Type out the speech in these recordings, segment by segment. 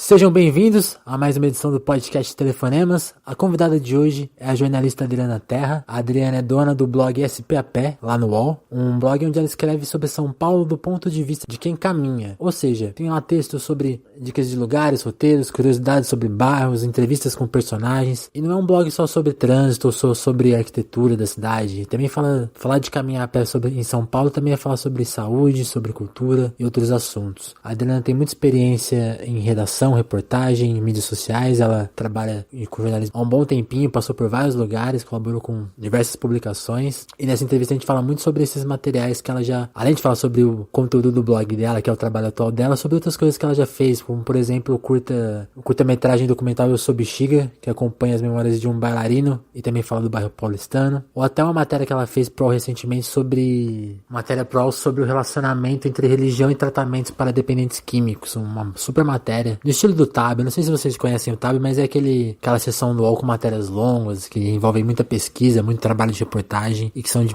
Sejam bem-vindos a mais uma edição do podcast Telefonemas. A convidada de hoje é a jornalista Adriana Terra. A Adriana é dona do blog SP a Pé, lá no UOL, um blog onde ela escreve sobre São Paulo do ponto de vista de quem caminha. Ou seja, tem lá textos sobre dicas de lugares, roteiros, curiosidades sobre bairros, entrevistas com personagens. E não é um blog só sobre trânsito ou só sobre arquitetura da cidade. Também falar de caminhar a pé em São Paulo também é falar sobre saúde, sobre cultura e outros assuntos. A Adriana tem muita experiência em redação, reportagem, em mídias sociais. Ela trabalha com jornalismo há um bom tempinho, passou por vários lugares, colaborou com diversas publicações. E nessa entrevista a gente fala muito sobre esses materiais que ela já, além de falar sobre o conteúdo do blog dela, que é o trabalho atual dela, sobre outras coisas que ela já fez, como por exemplo o curta-metragem documental Eu Sou Bexiga, que acompanha as memórias de um bailarino e também fala do bairro paulistano, ou até uma matéria que ela fez pro UOL recentemente sobre o relacionamento entre religião e tratamentos para dependentes químicos, uma super matéria no estilo do Tab. Eu não sei se vocês conhecem o Tab, mas é aquela seção do UOL com matérias longas, que envolvem muita pesquisa, muito trabalho de reportagem, e que são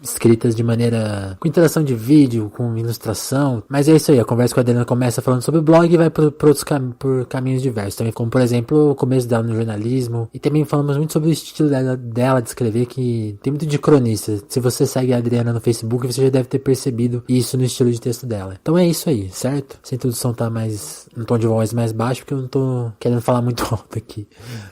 escritas de maneira com interação de vídeo, com ilustração. Mas é isso aí, a conversa com a Adriana começa falando sobre o blog e vai por caminhos diversos, também como por exemplo o começo dela no jornalismo, e também falamos muito sobre o estilo dela de escrever, que tem muito de cronista. Se você segue a Adriana no Facebook, você já deve ter percebido isso no estilo de texto dela. Então é isso aí, certo? Essa introdução tá mais um tom de voz mais baixo, porque eu não tô querendo falar muito alto aqui.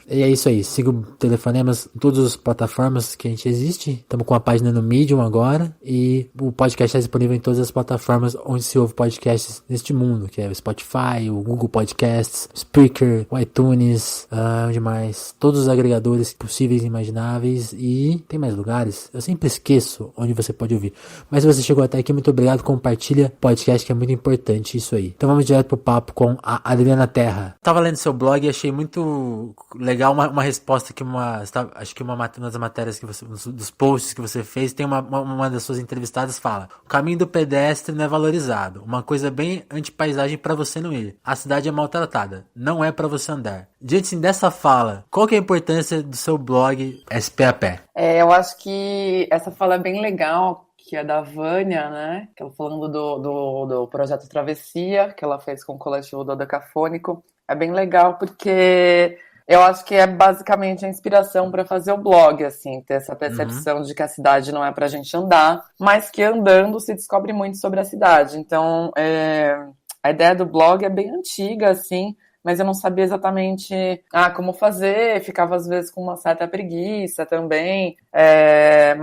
E é isso aí, siga o Telefonemas em todas as plataformas que a gente existe. Estamos com a página no Medium agora, e o podcast está disponível em todas as plataformas onde se ouve podcasts neste mundo, que é o Spotify, o Google Podcasts, o Spreaker, o iTunes, onde mais? Todos os agregadores possíveis e imagináveis, e tem mais lugares, eu sempre esqueço onde você pode ouvir. Mas se você chegou até aqui, muito obrigado, compartilha o podcast, que é muito importante isso aí. Então vamos direto pro papo com a Adriana Terra. Tava lendo seu blog e achei muito legal uma resposta que acho que uma das matérias que você, dos posts que você fez, tem uma das suas entrevistadas fala: o caminho do pedestre não é valorizado, uma coisa bem anti-paisagem pra você não ir. A cidade é maltratada, não é pra você andar. Diante assim, dessa fala, qual que é a importância do seu blog SP a Pé? Eu acho que essa fala é bem legal, que é da Vânia, né? Que ela falando do projeto Travessia, que ela fez com o coletivo Dodecafônico. É bem legal porque eu acho que é basicamente a inspiração para fazer o blog, assim, ter essa percepção de que a cidade não é pra gente andar, mas que andando se descobre muito sobre a cidade. Então, a ideia do blog é bem antiga, assim, mas eu não sabia exatamente como fazer, ficava às vezes com uma certa preguiça também,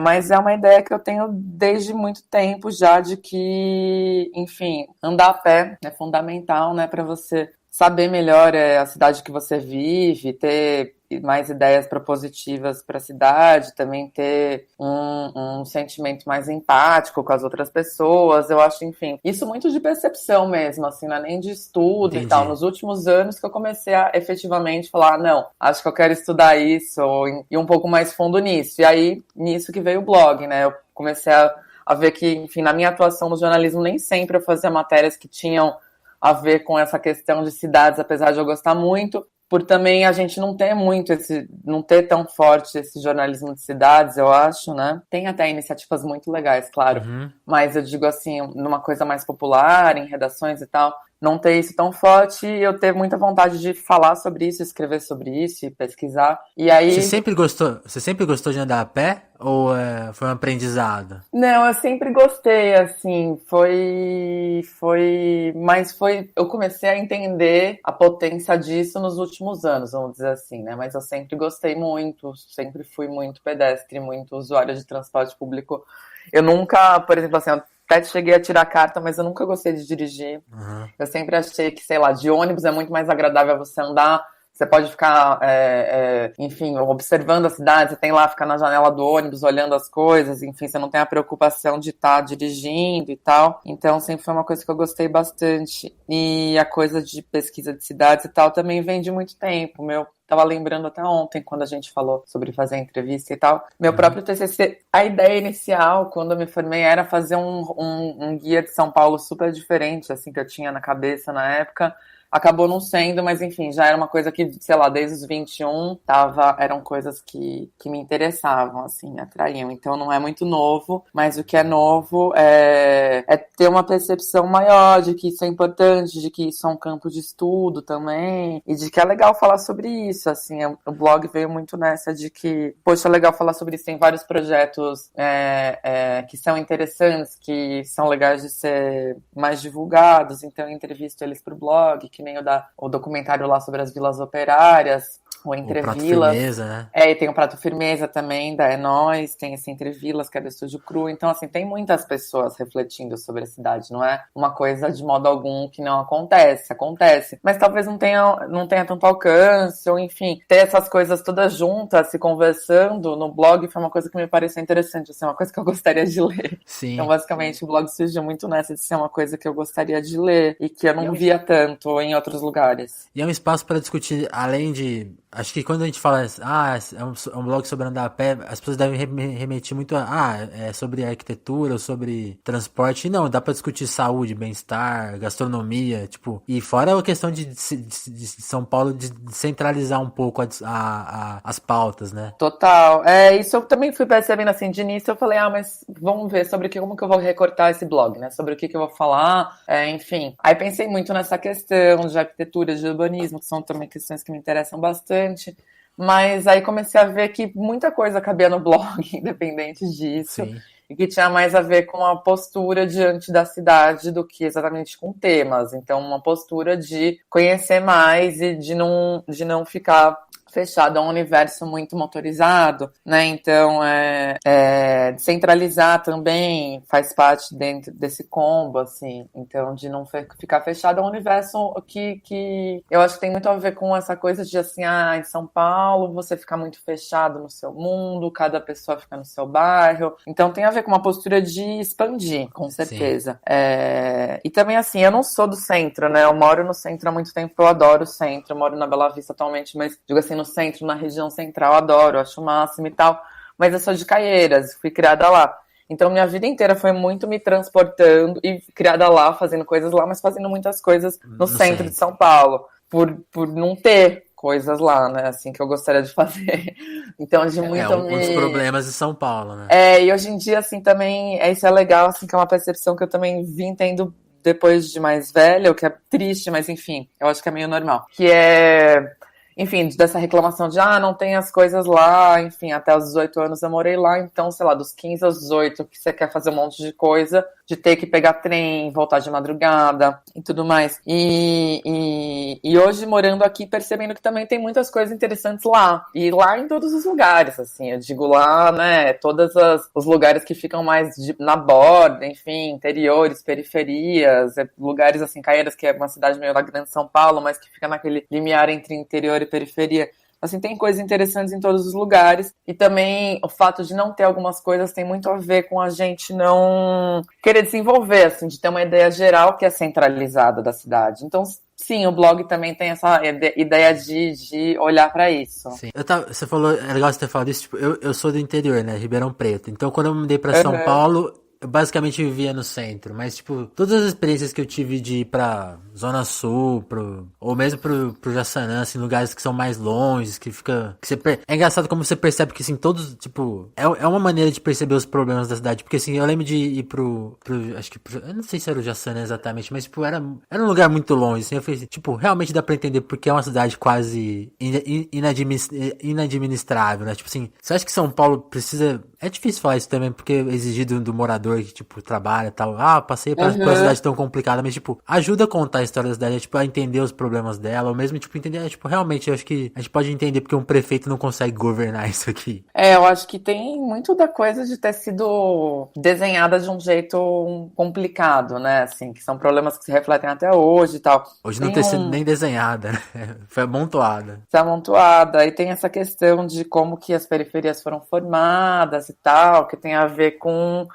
mas é uma ideia que eu tenho desde muito tempo já, de que, enfim, andar a pé é fundamental, né, para você saber melhor a cidade que você vive, ter mais ideias propositivas para a cidade, também ter um sentimento mais empático com as outras pessoas. Eu acho, enfim, isso muito de percepção mesmo, assim, não é nem de estudo. Entendi. E tal. Nos últimos anos que eu comecei a efetivamente falar, não, acho que eu quero estudar isso, ou ir um pouco mais fundo nisso. E aí, nisso que veio o blog, né? Eu comecei a ver que, enfim, na minha atuação no jornalismo, nem sempre eu fazia matérias que tinham a ver com essa questão de cidades, apesar de eu gostar muito, por também a gente não ter não ter tão forte esse jornalismo de cidades, eu acho, né? Tem até iniciativas muito legais, claro, mas eu digo assim, numa coisa mais popular, em redações e tal, não ter isso tão forte, e eu ter muita vontade de falar sobre isso, escrever sobre isso e pesquisar. E aí... Você sempre gostou de andar a pé? Ou foi um aprendizado? Não, eu sempre gostei, assim, eu comecei a entender a potência disso nos últimos anos, vamos dizer assim, né, mas eu sempre gostei muito, sempre fui muito pedestre, muito usuária de transporte público. Eu nunca, por exemplo, assim, eu até cheguei a tirar carta, mas eu nunca gostei de dirigir. Eu sempre achei que, sei lá, de ônibus é muito mais agradável você andar. Você pode ficar, enfim, observando a cidade, você tem lá, ficar na janela do ônibus, olhando as coisas, enfim, você não tem a preocupação de estar dirigindo e tal. Então, sempre foi uma coisa que eu gostei bastante. E a coisa de pesquisa de cidades e tal também vem de muito tempo. Tava lembrando até ontem, quando a gente falou sobre fazer entrevista e tal. Meu próprio TCC, a ideia inicial, quando eu me formei, era fazer um guia de São Paulo super diferente, assim, que eu tinha na cabeça na época. acabou não sendo, mas enfim, já era uma coisa que, sei lá, desde os 21 eram coisas que me interessavam, assim, me atraíam. Então não é muito novo, mas o que é novo é ter uma percepção maior de que isso é importante, de que isso é um campo de estudo também, e de que é legal falar sobre isso, assim, o blog veio muito nessa de que, poxa, é legal falar sobre isso, tem vários projetos que são interessantes, que são legais de ser mais divulgados, então eu entrevisto eles pro blog, que nem o documentário lá sobre as vilas operárias, o Entre O Prato Vilas. Firmeza, né? E tem o Prato Firmeza também, da É Nós, tem esse Entre Vilas, que é do Estúdio Cru. Então, assim, tem muitas pessoas refletindo sobre a cidade. Não é uma coisa de modo algum que não acontece. Acontece. Mas talvez não tenha tanto alcance, ou enfim, ter essas coisas todas juntas, se conversando no blog foi uma coisa que me pareceu interessante, assim, uma coisa que eu gostaria de ler. Sim. Então, basicamente, o blog surgiu muito nessa de ser uma coisa que eu gostaria de ler e que eu não via tanto em outros lugares. E é um espaço para discutir, além de... Acho que quando a gente fala, é um blog sobre andar a pé, as pessoas devem remeter muito é sobre arquitetura ou sobre transporte. E não, dá para discutir saúde, bem-estar, gastronomia, tipo... E fora a questão de São Paulo de centralizar um pouco as pautas, né? Total. Isso eu também fui percebendo, assim, de início eu falei, mas vamos ver sobre como que eu vou recortar esse blog, né? Sobre o que eu vou falar, enfim. Aí pensei muito nessa questão de arquitetura, de urbanismo, que são também questões que me interessam bastante. Mas aí comecei a ver que muita coisa cabia no blog, independente disso. Sim. E que tinha mais a ver com a postura diante da cidade do que exatamente com temas. Então, uma postura de conhecer mais e de não ficar fechado a um universo muito motorizado, né? Então, descentralizar também faz parte dentro desse combo, assim. Então, de não ficar fechado a um universo que eu acho que tem muito a ver com essa coisa de, assim, em São Paulo você fica muito fechado no seu mundo, cada pessoa fica no seu bairro. Então, tem a ver com uma postura de expandir, com certeza. E também, assim, eu não sou do centro, né? Eu moro no centro há muito tempo, eu adoro o centro. Eu moro na Bela Vista atualmente, mas, digo assim, no centro, na região central, adoro, acho o máximo e tal, mas eu sou de Caieiras, fui criada lá. Então, minha vida inteira foi muito me transportando e criada lá, fazendo coisas lá, mas fazendo muitas coisas no centro de São Paulo, por não ter coisas lá, né, assim, que eu gostaria de fazer. Então, de muito um dos problemas de São Paulo, né? E hoje em dia, assim, também, isso é legal, assim, que é uma percepção que eu também vim tendo depois de mais velha, o que é triste, mas enfim, eu acho que é meio normal. Que enfim, dessa reclamação de, não tem as coisas lá, enfim, até os 18 anos eu morei lá, então, sei lá, dos 15 aos 18, que você quer fazer um monte de coisa, de ter que pegar trem, voltar de madrugada e tudo mais. E hoje, morando aqui, percebendo que também tem muitas coisas interessantes lá. E lá em todos os lugares, assim, eu digo lá, né, todos os lugares que ficam mais na borda, enfim, interiores, periferias, lugares, assim, Caieiras, que é uma cidade meio da grande São Paulo, mas que fica naquele limiar entre interior e periferia. Assim, tem coisas interessantes em todos os lugares. E também o fato de não ter algumas coisas tem muito a ver com a gente não querer desenvolver, assim, de ter uma ideia geral que é centralizada da cidade. Então, sim, o blog também tem essa ideia de olhar pra isso. Sim. Você falou, é legal você ter falado isso, tipo, eu sou do interior, né, Ribeirão Preto. Então, quando eu me mudei pra São Paulo, eu basicamente vivia no centro, mas, tipo, todas as experiências que eu tive de ir pra Zona Sul, ou mesmo pro Jaçanã, assim, lugares que são mais longe, que fica... É engraçado como você percebe que, assim, todos, tipo... É uma maneira de perceber os problemas da cidade, porque, assim, eu lembro de ir acho que eu não sei se era o Jaçanã exatamente, mas, tipo, era um lugar muito longe, assim, eu falei, tipo, realmente dá pra entender porque é uma cidade quase inadministrável, né? Tipo assim, você acha que São Paulo precisa... É difícil falar isso também, porque é exigido do morador que, tipo, trabalha e tal. Passei por uma cidade tão complicada, mas, tipo, ajuda a contar a história da cidade, tipo, a entender os problemas dela, ou mesmo, tipo, entender, tipo, realmente, eu acho que a gente pode entender porque um prefeito não consegue governar isso aqui. Eu acho que tem muito da coisa de ter sido desenhada de um jeito complicado, né, assim, que são problemas que se refletem até hoje e tal. Hoje não ter sido nem desenhada, né? Foi amontoada. Foi amontoada, e tem essa questão de como que as periferias foram formadas e tal, que tem a ver com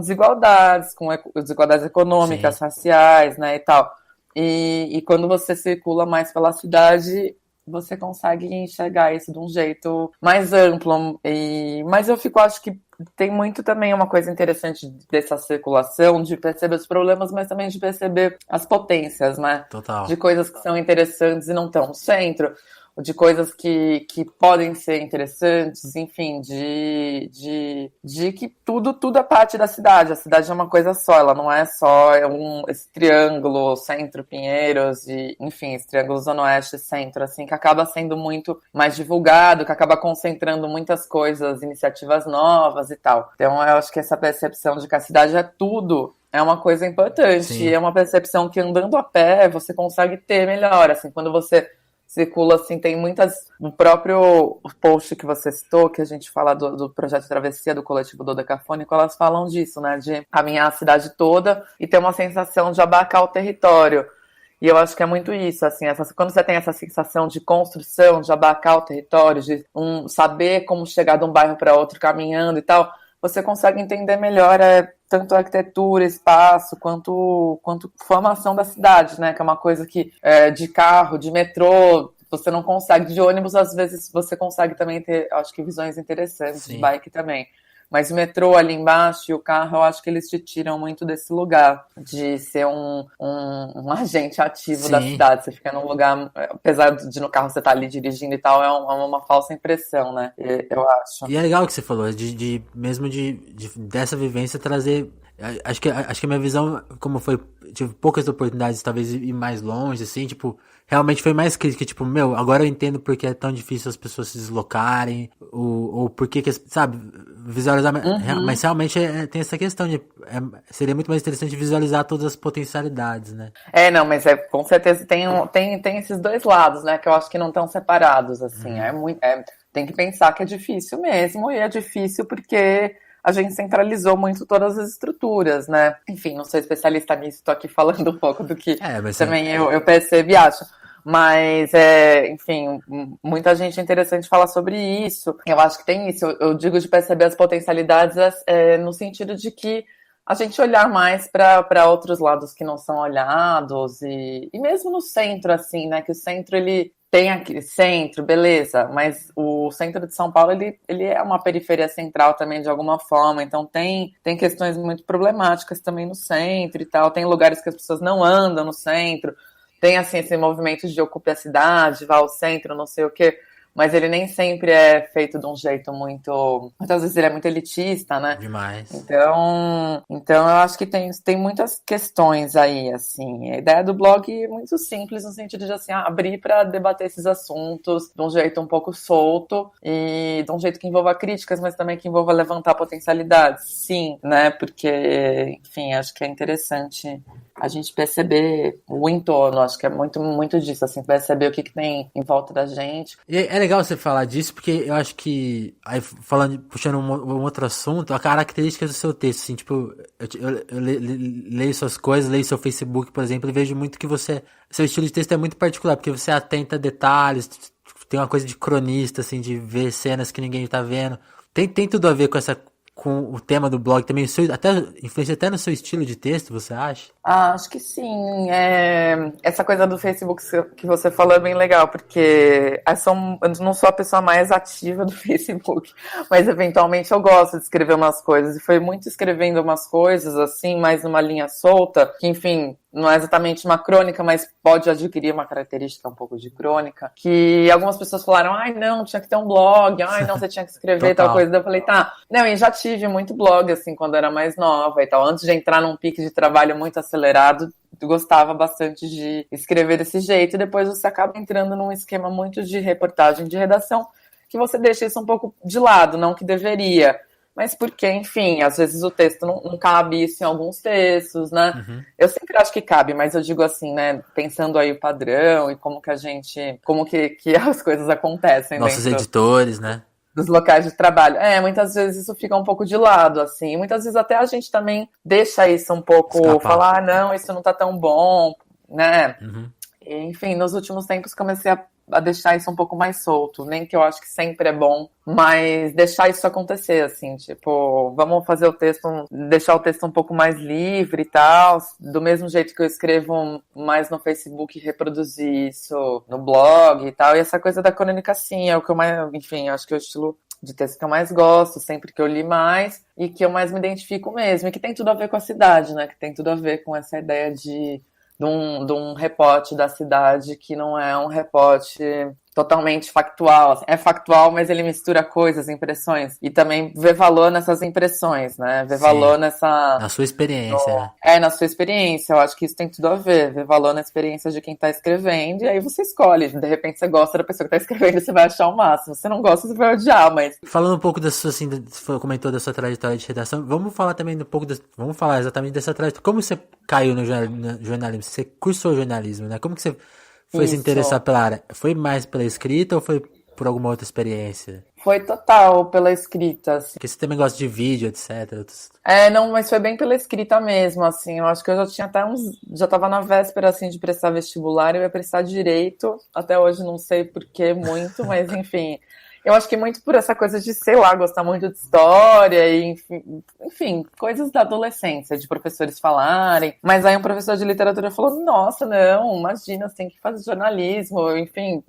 desigualdades, com desigualdades econômicas, raciais, né, e tal. E quando você circula mais pela cidade, você consegue enxergar isso de um jeito mais amplo. Mas eu acho que tem muito também uma coisa interessante dessa circulação, de perceber os problemas, mas também de perceber as potências, né? Total. De coisas que são interessantes e não estão no centro, de coisas que podem ser interessantes, enfim, de que tudo é parte da cidade. A cidade é uma coisa só, ela não é só esse triângulo centro-Pinheiros, e, enfim, esse triângulo Zona Oeste-Centro, assim, que acaba sendo muito mais divulgado, que acaba concentrando muitas coisas, iniciativas novas e tal. Então, eu acho que essa percepção de que a cidade é tudo é uma coisa importante. Sim. É uma percepção que andando a pé você consegue ter melhor, assim, quando você circula, assim, tem muitas... No próprio post que você citou, que a gente fala do projeto Travessia, do coletivo Dodecafônico, elas falam disso, né? De caminhar a cidade toda e ter uma sensação de abarcar o território. E eu acho que é muito isso, assim, quando você tem essa sensação de construção, de abarcar o território, de saber como chegar de um bairro para outro caminhando e tal, você consegue entender melhor tanto a arquitetura, espaço, quanto formação da cidade, né? Que é uma coisa que de carro, de metrô, você não consegue. De ônibus, às vezes, você consegue também ter, acho que, visões interessantes, Sim. de bike também. Mas o metrô ali embaixo e o carro, eu acho que eles te tiram muito desse lugar de ser um agente ativo da cidade. Você fica num lugar, apesar de no carro você estar ali dirigindo e tal, é uma falsa impressão, né? Eu acho. E é legal o que você falou, mesmo dessa vivência trazer. Acho que a minha visão, como foi, tive poucas oportunidades, talvez ir mais longe, assim, tipo, realmente foi mais crítica, tipo, agora eu entendo porque é tão difícil as pessoas se deslocarem, ou por que, sabe, visualizar, mas realmente tem essa questão seria muito mais interessante visualizar todas as potencialidades, né? Não, mas com certeza tem esses dois lados, né, que eu acho que não estão separados, assim, tem que pensar que é difícil mesmo, e é difícil porque a gente centralizou muito todas as estruturas, né? Enfim, não sou especialista nisso, tô aqui falando um pouco do que também eu percebo e acho. Mas, enfim, muita gente interessante falar sobre isso. Eu acho que tem isso. Eu digo de perceber as potencialidades no sentido de que a gente olhar mais para outros lados que não são olhados e mesmo no centro, assim, né? Que o centro, ele tem aqui centro, beleza, mas o centro de São Paulo, ele é uma periferia central também, de alguma forma, então tem questões muito problemáticas também no centro e tal, tem lugares que as pessoas não andam no centro, tem, assim, esse movimento de ocupe a cidade, vá ao centro, não sei o quê, mas ele nem sempre é feito de um jeito muitas vezes ele é muito elitista, né? Demais. Então eu acho que tem muitas questões aí, assim. A ideia do blog é muito simples, no sentido de, assim, abrir para debater esses assuntos de um jeito um pouco solto e de um jeito que envolva críticas, mas também que envolva levantar potencialidades. Sim, né? Porque, enfim, acho que é interessante a gente perceber o entorno, acho que é muito, muito disso, assim, perceber o que tem em volta da gente. E é legal você falar disso, porque eu acho que, aí puxando um outro assunto, a característica do seu texto, assim, tipo, eu leio suas coisas, leio seu Facebook, por exemplo, e vejo muito que seu estilo de texto é muito particular, porque você atenta a detalhes, tem uma coisa de cronista, assim, de ver cenas que ninguém tá vendo. Tem tudo a ver com o tema do blog também, influencia até no seu estilo de texto, você acha? Acho que sim. Essa coisa do Facebook que você falou é bem legal, porque eu não sou a pessoa mais ativa do Facebook, mas eventualmente eu gosto de escrever umas coisas, e foi muito escrevendo umas coisas, assim, mais numa linha solta, que, enfim, não é exatamente uma crônica, mas pode adquirir uma característica um pouco de crônica, que algumas pessoas falaram, ai, não, tinha que ter um blog, ai, não, você tinha que escrever tal coisa. Daí eu falei, tá, não, e já tive muito blog, assim, quando era mais nova e tal, antes de entrar num pique de trabalho muito acelerado, eu gostava bastante de escrever desse jeito, e depois você acaba entrando num esquema muito de reportagem, de redação, que você deixa isso um pouco de lado, não que deveria, mas porque, enfim, às vezes o texto não cabe isso em alguns textos, né? Uhum. Eu sempre acho que cabe, mas eu digo assim, né? Pensando aí o padrão e como que as coisas acontecem Nossos dentro editores, né? dos locais de trabalho. Muitas vezes isso fica um pouco de lado, assim. E muitas vezes até a gente também deixa isso um pouco, Escapar. falar, não, isso não tá tão bom, né? Uhum. E, enfim, nos últimos tempos comecei a deixar isso um pouco mais solto. Nem que eu acho que sempre é bom, mas deixar isso acontecer, assim, tipo, vamos fazer deixar o texto um pouco mais livre e tal, do mesmo jeito que eu escrevo mais no Facebook, reproduzir isso no blog e tal, e essa coisa da crônica, sim, é o que eu mais, enfim, acho que é o estilo de texto que eu mais gosto, sempre que eu li mais, e que eu mais me identifico mesmo, e que tem tudo a ver com a cidade, né? Que tem tudo a ver com essa ideia de um reporte da cidade que não é um reporte totalmente factual. Assim. É factual, mas ele mistura coisas, impressões. E também vê valor nessas impressões, né? Vê valor nessa... Na sua experiência, né? Na sua experiência. Eu acho que isso tem tudo a ver. Vê valor na experiência de quem tá escrevendo. E aí você escolhe. De repente você gosta da pessoa que tá escrevendo, você vai achar o máximo. Se você não gosta, você vai odiar, mas... Falando um pouco da sua, assim, você comentou da sua trajetória de redação, vamos falar também um pouco, vamos falar exatamente dessa trajetória. Como você caiu no jornalismo? Você cursou jornalismo, né? Como que você foi se interessar pela área? Foi mais pela escrita ou foi por alguma outra experiência? Foi total pela escrita, assim. Porque você também gosta de vídeo, etc. Não, mas foi bem pela escrita mesmo, assim. Eu acho que eu já tinha até já tava na véspera, assim, de prestar vestibular. Eu ia prestar direito. Até hoje não sei por que muito, mas enfim... Eu acho que muito por essa coisa de, sei lá, gostar muito de história e, enfim, coisas da adolescência, de professores falarem. Mas aí um professor de literatura falou, nossa, não, imagina, você tem que fazer jornalismo. Enfim,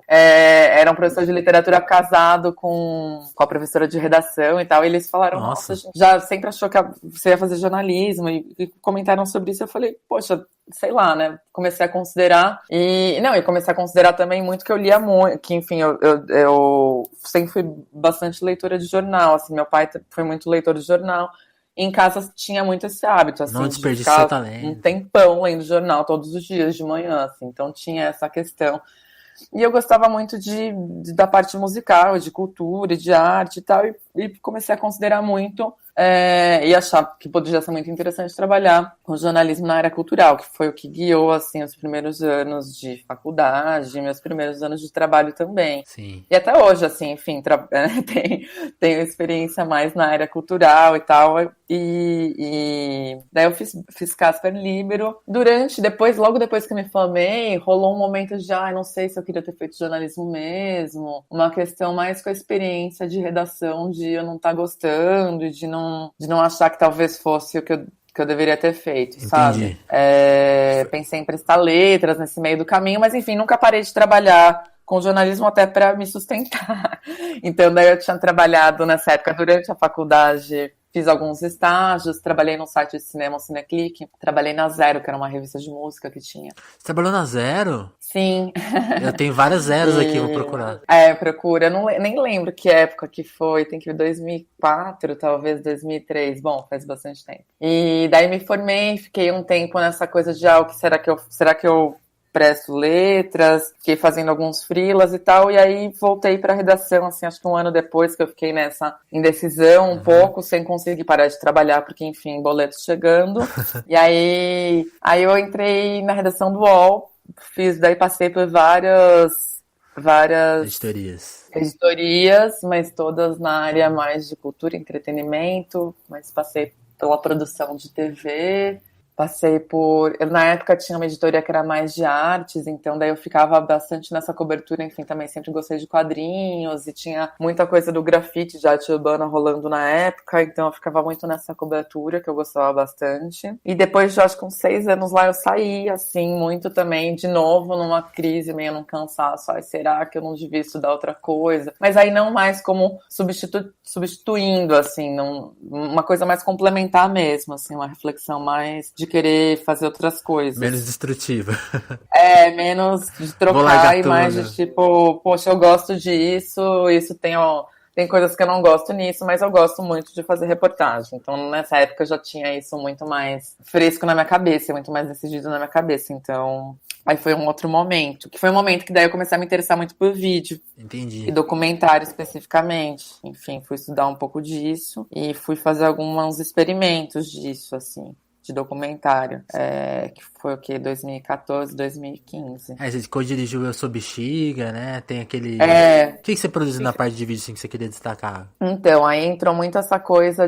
era um professor de literatura casado com a professora de redação e tal. E eles falaram, nossa, a gente já sempre achou que você ia fazer jornalismo. E comentaram sobre isso. Eu falei, poxa, sei lá, né? Comecei a considerar. E comecei a considerar também muito que eu lia muito, que, enfim, eu sempre fui bastante leitora de jornal, assim, meu pai foi muito leitor de jornal, e em casa tinha muito esse hábito, assim, não de ficar um tempão lendo jornal todos os dias de manhã, assim, então tinha essa questão. E eu gostava muito da parte musical, de cultura, de arte e tal, e comecei a considerar muito e achar que poderia ser muito interessante trabalhar com jornalismo na área cultural, que foi o que guiou, assim, os primeiros anos de faculdade, meus primeiros anos de trabalho também. Sim. E até hoje, assim, enfim, tenho experiência mais na área cultural e tal, e daí eu fiz Casper Líbero. Logo depois que eu me formei, rolou um momento de, não sei se eu queria ter feito jornalismo mesmo, uma questão mais com a experiência de redação, de eu não estar gostando, e de não achar que talvez fosse o que eu deveria ter feito, entendi, sabe? Pensei em prestar letras nesse meio do caminho, mas enfim, nunca parei de trabalhar com jornalismo até para me sustentar. Então, daí eu tinha trabalhado nessa época durante a faculdade, fiz alguns estágios, trabalhei no site de cinema, o Cineclick, trabalhei na Zero, que era uma revista de música que tinha. Você trabalhou na Zero? Sim. Eu tenho várias zeros aqui, vou procurar. Procura. Eu nem lembro que época que foi, tem que ver 2004, talvez 2003. Bom, faz bastante tempo. E daí me formei, fiquei um tempo nessa coisa de, o que será que eu presto letras, fiquei fazendo alguns freelas e tal, e aí voltei pra redação, assim, acho que um ano depois que eu fiquei nessa indecisão um pouco, sem conseguir parar de trabalhar, porque, enfim, boletos chegando. E aí eu entrei na redação do UOL, passei por várias editorias, mas todas na área mais de cultura e entretenimento, mas passei pela produção de TV, na época tinha uma editoria que era mais de artes, então daí eu ficava bastante nessa cobertura, enfim, também sempre gostei de quadrinhos, e tinha muita coisa do grafite, de arte urbana rolando na época, então eu ficava muito nessa cobertura, que eu gostava bastante. E depois de, acho que uns 6 anos lá, eu saí, assim, muito também, de novo, numa crise, meio num cansaço, será que eu não devia estudar outra coisa? Mas aí não mais como substituindo, assim, uma coisa mais complementar mesmo, assim, uma reflexão mais de querer fazer outras coisas. Menos destrutiva. Menos de trocar e mais de tipo, poxa, eu gosto disso, isso tem coisas que eu não gosto nisso, mas eu gosto muito de fazer reportagem. Então, nessa época, eu já tinha isso muito mais fresco na minha cabeça, muito mais decidido na minha cabeça. Então, aí foi um outro momento, que foi um momento que daí eu comecei a me interessar muito por vídeo. Entendi. E documentário especificamente. Enfim, fui estudar um pouco disso e fui fazer alguns experimentos disso, assim, de documentário, que foi o quê? 2014, 2015. Você co-dirigiu Eu Sou Bexiga, né? Tem aquele... O que você produziu na parte de vídeo assim, que você queria destacar? Então, aí entrou muito essa coisa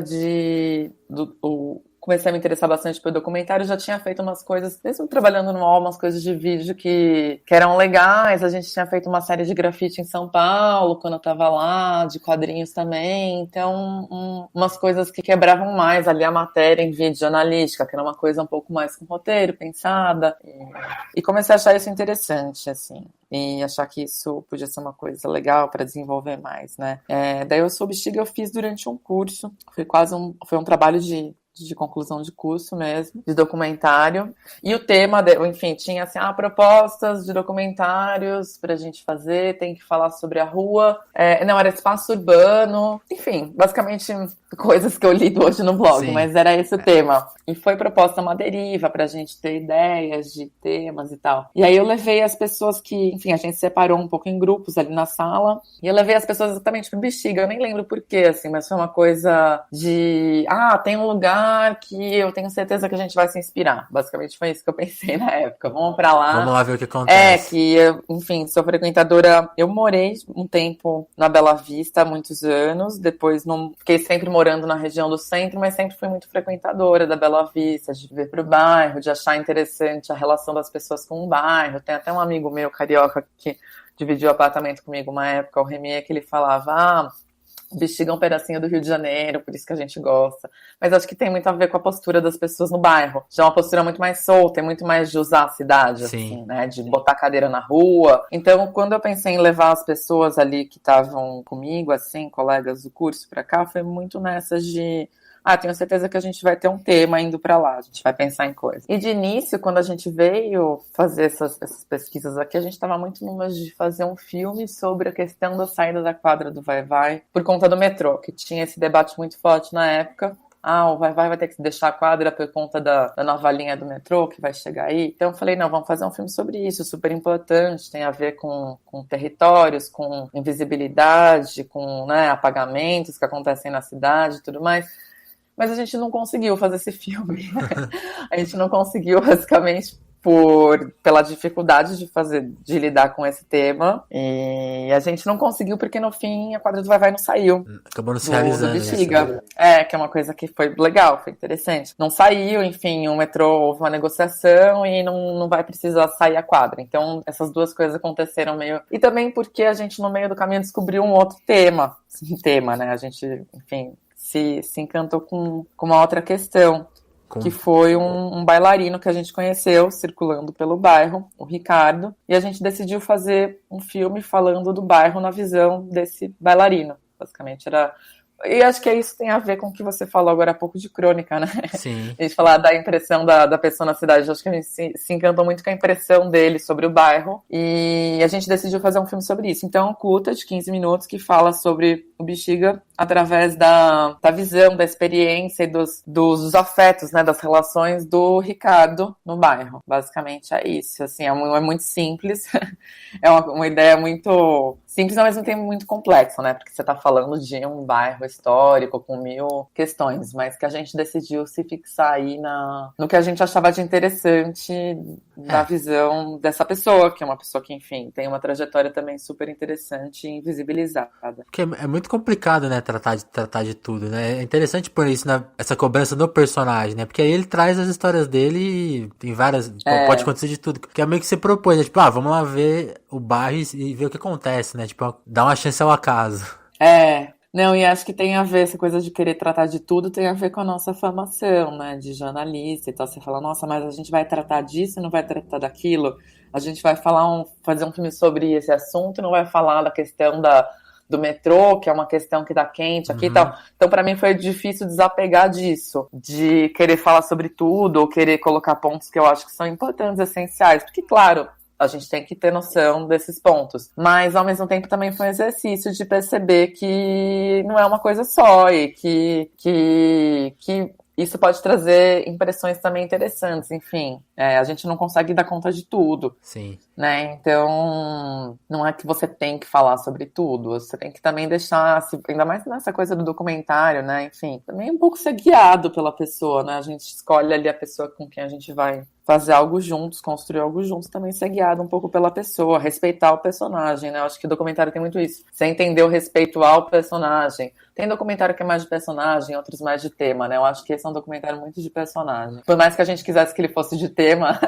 comecei a me interessar bastante pelo documentário, já tinha feito umas coisas, mesmo trabalhando no UOL, umas coisas de vídeo que eram legais. A gente tinha feito uma série de grafite em São Paulo, quando eu tava lá, de quadrinhos também. Então, umas coisas que quebravam mais ali a matéria em vídeo jornalística, que era uma coisa um pouco mais com roteiro, pensada. E comecei a achar isso interessante, assim. E achar que isso podia ser uma coisa legal para desenvolver mais, né? Daí eu sou Bexiga, eu fiz durante um curso, foi um trabalho de conclusão de curso mesmo, de documentário. E o tema, enfim, tinha assim, propostas de documentários pra gente fazer, tem que falar sobre a rua. Não, era espaço urbano, enfim, basicamente coisas que eu lido hoje no blog, sim, mas era esse o tema. E foi proposta uma deriva pra gente ter ideias de temas e tal. E aí eu levei as pessoas que, enfim, a gente separou um pouco em grupos ali na sala, e eu levei as pessoas exatamente pro Bexiga, eu nem lembro porquê, assim, mas foi uma coisa de, tem um lugar que eu tenho certeza que a gente vai se inspirar. Basicamente foi isso que eu pensei na época. Vamos pra lá. Vamos lá ver o que acontece. Enfim, sou frequentadora. Eu morei um tempo na Bela Vista há muitos anos. Depois fiquei sempre morando na região do centro, mas sempre fui muito frequentadora da Bela Vista, de vir pro bairro, de achar interessante a relação das pessoas com o bairro. Tem até um amigo meu, carioca, que dividiu apartamento comigo uma época, o Remy, que ele falava, Bexiga é um pedacinho do Rio de Janeiro, por isso que a gente gosta. Mas acho que tem muito a ver com a postura das pessoas no bairro. Já é uma postura muito mais solta, é muito mais de usar a cidade, assim, né? De botar cadeira na rua. Então, quando eu pensei em levar as pessoas ali que estavam comigo, assim, colegas do curso pra cá, foi muito nessas de... tenho certeza que a gente vai ter um tema indo pra lá, a gente vai pensar em coisas. E de início, quando a gente veio fazer essas pesquisas aqui, a gente estava muito numa de fazer um filme sobre a questão da saída da quadra do Vai-Vai por conta do metrô, que tinha esse debate muito forte na época. O Vai-Vai vai ter que deixar a quadra por conta da nova linha do metrô que vai chegar aí. Então eu falei, não, vamos fazer um filme sobre isso, super importante, tem a ver com territórios, com invisibilidade, com, né, apagamentos que acontecem na cidade e tudo mais. Mas a gente não conseguiu fazer esse filme. A gente não conseguiu, basicamente, pela dificuldade de lidar com esse tema. E a gente não conseguiu porque, no fim, a quadra do Vai-Vai não saiu. Acabou não se realizando. Do Bexiga. Que é uma coisa que foi legal, foi interessante. Não saiu, enfim, o metrô houve uma negociação e não vai precisar sair a quadra. Então, essas duas coisas aconteceram meio... E também porque a gente, no meio do caminho, descobriu um outro tema. Né? A gente, enfim... Se encantou com uma outra questão, que foi um bailarino que a gente conheceu circulando pelo bairro, o Ricardo, e a gente decidiu fazer um filme falando do bairro na visão desse bailarino. Basicamente era... E acho que isso tem a ver com o que você falou agora há pouco de crônica, né? Sim. A gente falar da impressão da pessoa na cidade. Acho que a gente se encantou muito com a impressão dele sobre o bairro. E a gente decidiu fazer um filme sobre isso. Então, um curta de 15 minutos que fala sobre o Bexiga através da visão, da experiência e dos afetos, né? Das relações do Ricardo no bairro. Basicamente é isso. Assim, é muito simples. É uma ideia muito simples, ao mesmo tempo muito complexa, né? Porque você está falando de um bairro histórico com 1000 questões, mas que a gente decidiu se fixar aí no que a gente achava de interessante na visão dessa pessoa, que é uma pessoa que, enfim, tem uma trajetória também super interessante e invisibilizada. Porque é muito complicado, né, tratar de tudo, né? É interessante pôr isso essa cobrança do personagem, né? Porque aí ele traz as histórias dele e tem várias... Pode acontecer de tudo. Que é meio que você propõe, né? Tipo, vamos lá ver o bairro e ver o que acontece, né? Tipo, dá uma chance ao acaso. Não, e acho que tem a ver, essa coisa de querer tratar de tudo tem a ver com a nossa formação, né, de jornalista e tal. Você fala, nossa, mas a gente vai tratar disso e não vai tratar daquilo? A gente vai fazer um filme sobre esse assunto e não vai falar da questão do metrô, que é uma questão que tá quente aqui e tal. Então, pra mim, foi difícil desapegar disso, de querer falar sobre tudo ou querer colocar pontos que eu acho que são importantes, essenciais. Porque, claro, a gente tem que ter noção desses pontos. Mas, ao mesmo tempo, também foi um exercício de perceber que não é uma coisa só e que isso pode trazer impressões também interessantes. Enfim, a gente não consegue dar conta de tudo. Sim. né? Então, não é que você tem que falar sobre tudo, você tem que também deixar, ainda mais nessa coisa do documentário, né? Enfim, também um pouco ser guiado pela pessoa, né? A gente escolhe ali a pessoa com quem a gente vai fazer algo juntos, construir algo juntos, também ser guiado um pouco pela pessoa, respeitar o personagem, né? Eu acho que o documentário tem muito isso. Você entender o respeito ao personagem. Tem documentário que é mais de personagem, outros mais de tema, né? Eu acho que esse é um documentário muito de personagem. Por mais que a gente quisesse que ele fosse de tema,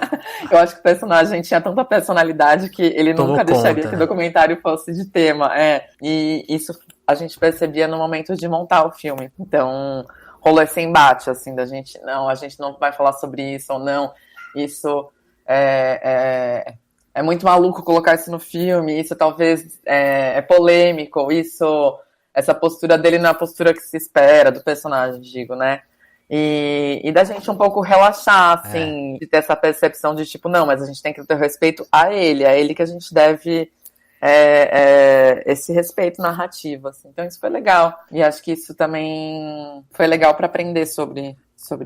eu acho que o personagem tinha tanta personalidade que ele Tomou nunca deixaria conta, que o né? documentário fosse de tema. E isso a gente percebia no momento de montar o filme. Então, rolou esse embate, assim, da gente, não, a gente não vai falar sobre isso ou não. Isso é muito maluco colocar isso no filme, isso talvez é polêmico, essa postura dele não é a postura que se espera do personagem, digo, né? E da gente um pouco relaxar, assim, de ter essa percepção de tipo, não, mas a gente tem que ter respeito a ele que a gente deve esse respeito narrativo, assim. Então isso foi legal. E acho que isso também foi legal para aprender sobre como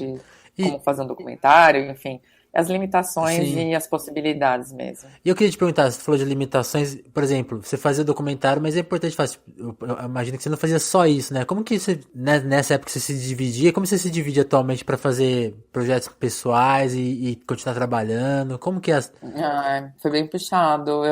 E, fazer um documentário, enfim, as limitações sim. e as possibilidades mesmo. E eu queria te perguntar, você falou de limitações, por exemplo, você fazia documentário, mas é importante fazer, eu imagino que você não fazia só isso, né? Como que você, nessa época você se dividia, como você se divide atualmente para fazer projetos pessoais e continuar trabalhando? Como que é as... Foi bem puxado.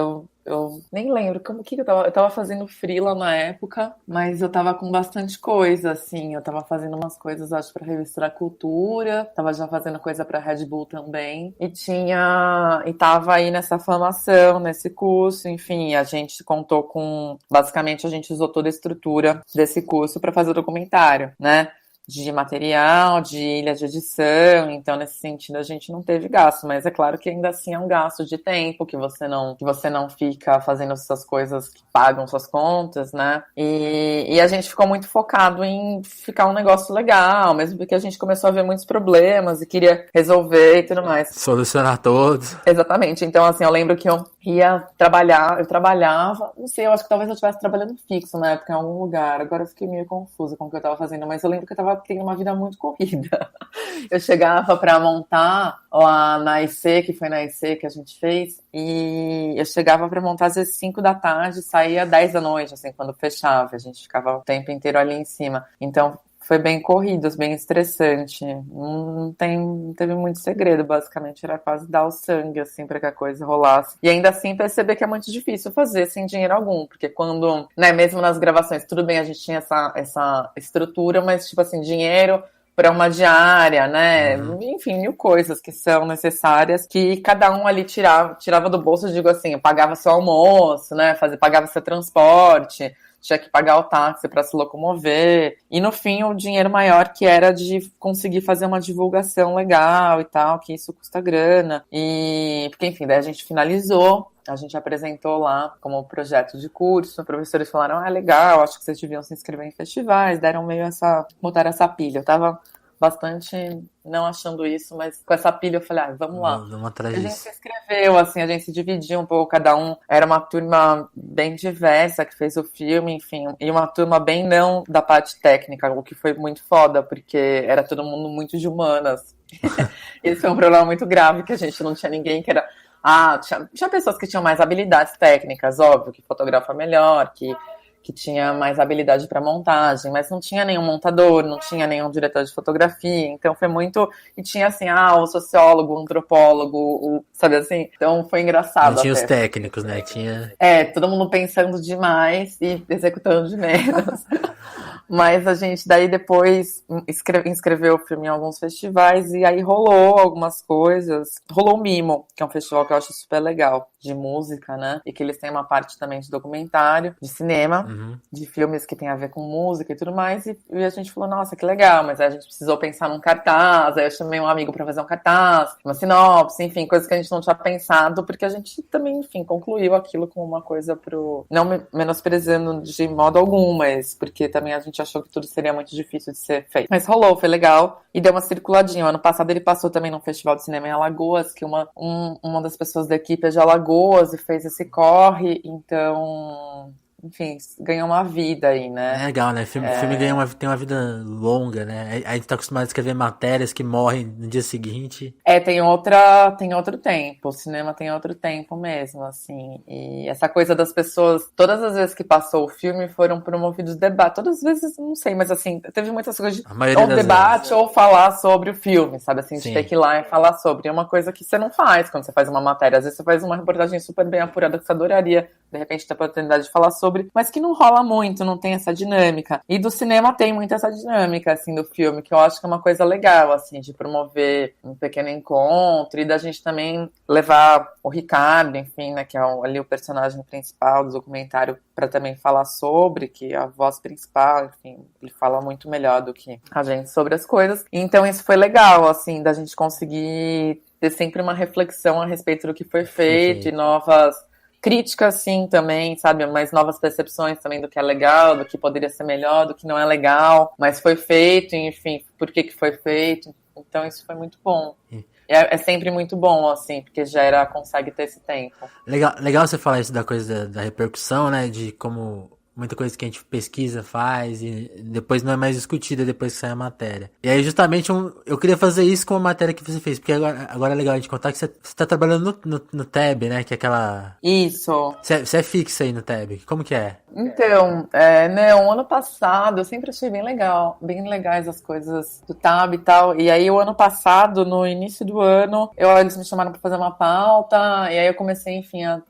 Eu nem lembro como que eu tava. Eu tava fazendo freela na época, mas eu tava com bastante coisa, assim. Eu tava fazendo umas coisas, acho, pra Revista da Cultura. Tava já fazendo coisa pra Red Bull também. E tava aí nessa formação, nesse curso. Enfim, a gente contou com. Basicamente, a gente usou toda a estrutura desse curso pra fazer o documentário, né? De material, de ilha de edição, então nesse sentido a gente não teve gasto, mas é claro que ainda assim é um gasto de tempo que você não fica fazendo essas coisas que pagam suas contas, né? E a gente ficou muito focado em ficar um negócio legal, mesmo porque a gente começou a ver muitos problemas e queria resolver e tudo mais. Solucionar todos. Exatamente, então assim, eu lembro que eu ia trabalhar, eu trabalhava, não sei, eu acho que talvez eu estivesse trabalhando fixo na época em algum lugar, agora eu fiquei meio confusa com o que eu estava fazendo, mas eu lembro que eu estava tendo uma vida muito corrida. Eu chegava para montar na IC, que foi na IC que a gente fez, e eu chegava para montar às vezes 5 da tarde, saía 10 da noite, assim, quando fechava, a gente ficava o tempo inteiro ali em cima, então foi bem corrido, bem estressante. Não teve muito segredo, basicamente. Era quase dar o sangue, assim, para que a coisa rolasse. E ainda assim perceber que é muito difícil fazer sem dinheiro algum. Porque quando, né, mesmo nas gravações, tudo bem, a gente tinha essa estrutura, mas, tipo assim, dinheiro para uma diária, né? Enfim, mil coisas que são necessárias que cada um ali tirava do bolso, eu digo assim, pagava seu almoço, né? Pagava seu transporte, tinha que pagar o táxi para se locomover. E no fim, o dinheiro maior que era de conseguir fazer uma divulgação legal e tal, que isso custa grana. E porque, enfim, daí a gente finalizou. A gente apresentou lá como projeto de curso, os professores falaram, legal, acho que vocês deviam se inscrever em festivais, botaram essa pilha. Eu tava bastante não achando isso, mas com essa pilha eu falei, vamos lá. Vamos atrás A gente disso. se inscreveu, assim, a gente se dividiu um pouco, cada um era uma turma bem diversa que fez o filme, enfim, e uma turma bem não da parte técnica, o que foi muito foda, porque era todo mundo muito de humanas. Esse foi um problema muito grave, que a gente não tinha ninguém que era... tinha pessoas que tinham mais habilidades técnicas, óbvio, que fotografa melhor, que tinha mais habilidade para montagem, mas não tinha nenhum montador, não tinha nenhum diretor de fotografia, então foi muito... E tinha assim, o sociólogo, o antropólogo, sabe assim? Então foi engraçado. Não tinha até. os técnicos, né? Tinha... Todo mundo pensando demais e executando de menos. Mas a gente daí depois inscreveu o filme em alguns festivais e aí rolou algumas coisas. Rolou o Mimo, que é um festival que eu acho super legal, de música, né? E que eles têm uma parte também de documentário, de cinema, de filmes que tem a ver com música e tudo mais. E a gente falou, nossa, que legal, mas aí a gente precisou pensar num cartaz, aí eu chamei um amigo pra fazer um cartaz, uma sinopse, enfim, coisas que a gente não tinha pensado, porque a gente também, enfim, concluiu aquilo como uma coisa não menosprezando de modo algum, mas porque também a gente achou que tudo seria muito difícil de ser feito. Mas rolou, foi legal. E deu uma circuladinha. Ano passado ele passou também num festival de cinema em Alagoas, que uma das pessoas da equipe é de Alagoas e fez esse corre. Então, enfim, ganhar uma vida aí, né? É legal, né? Filme tem uma vida longa, né? A gente tá acostumado a escrever matérias que morrem no dia seguinte. Tem outro tempo, o cinema tem outro tempo mesmo, assim, e essa coisa das pessoas, todas as vezes que passou o filme foram promovidos debates, todas as vezes, não sei, mas assim, teve muitas coisas de A maioria ou das debate vezes. ou falar sobre o filme, sabe, assim, de Sim. ter que ir lá e falar sobre, é uma coisa que você não faz quando você faz uma matéria, às vezes você faz uma reportagem super bem apurada que você adoraria, de repente, ter a oportunidade de falar sobre, mas que não rola muito, não tem essa dinâmica, e do cinema tem muito essa dinâmica, assim, do filme, que eu acho que é uma coisa legal, assim, de promover um pequeno encontro e da gente também levar o Ricardo, enfim, né, que é ali o personagem principal do documentário, para também falar sobre, que é a voz principal, enfim, ele fala muito melhor do que a gente sobre as coisas. Então isso foi legal, assim, da gente conseguir ter sempre uma reflexão a respeito do que foi feito e novas críticas, sim, também, sabe, mas novas percepções também do que é legal, do que poderia ser melhor, do que não é legal, mas foi feito, enfim, por que foi feito. Então isso foi muito bom. É sempre muito bom, assim, porque consegue ter esse tempo. Legal você falar isso da coisa da repercussão, né? De como muita coisa que a gente pesquisa, faz e depois não é mais discutida depois que sai a matéria. E aí justamente eu queria fazer isso com a matéria que você fez, porque agora é legal a gente contar que você tá trabalhando no TEB, né? Que é aquela... Isso. Você é fixa aí no TEB, como que é? Então, não, ano passado eu sempre achei bem legal, bem legais as coisas do TAB e tal. E aí, o ano passado, no início do ano, eles me chamaram para fazer uma pauta, e aí eu comecei, enfim, a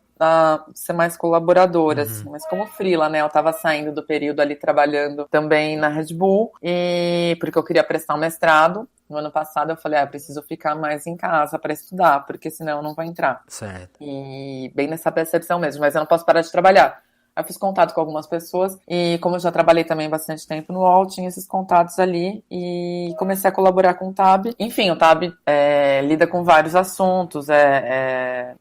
ser mais colaboradora, assim, mas como freela, né? Eu tava saindo do período ali trabalhando também na Red Bull, e porque eu queria prestar um mestrado. No ano passado eu falei, preciso ficar mais em casa para estudar, porque senão eu não vou entrar. Certo. E bem nessa percepção mesmo, mas eu não posso parar de trabalhar. Aí eu fiz contato com algumas pessoas e como eu já trabalhei também bastante tempo no UOL, tinha esses contatos ali e comecei a colaborar com o TAB. Enfim, o TAB lida com vários assuntos,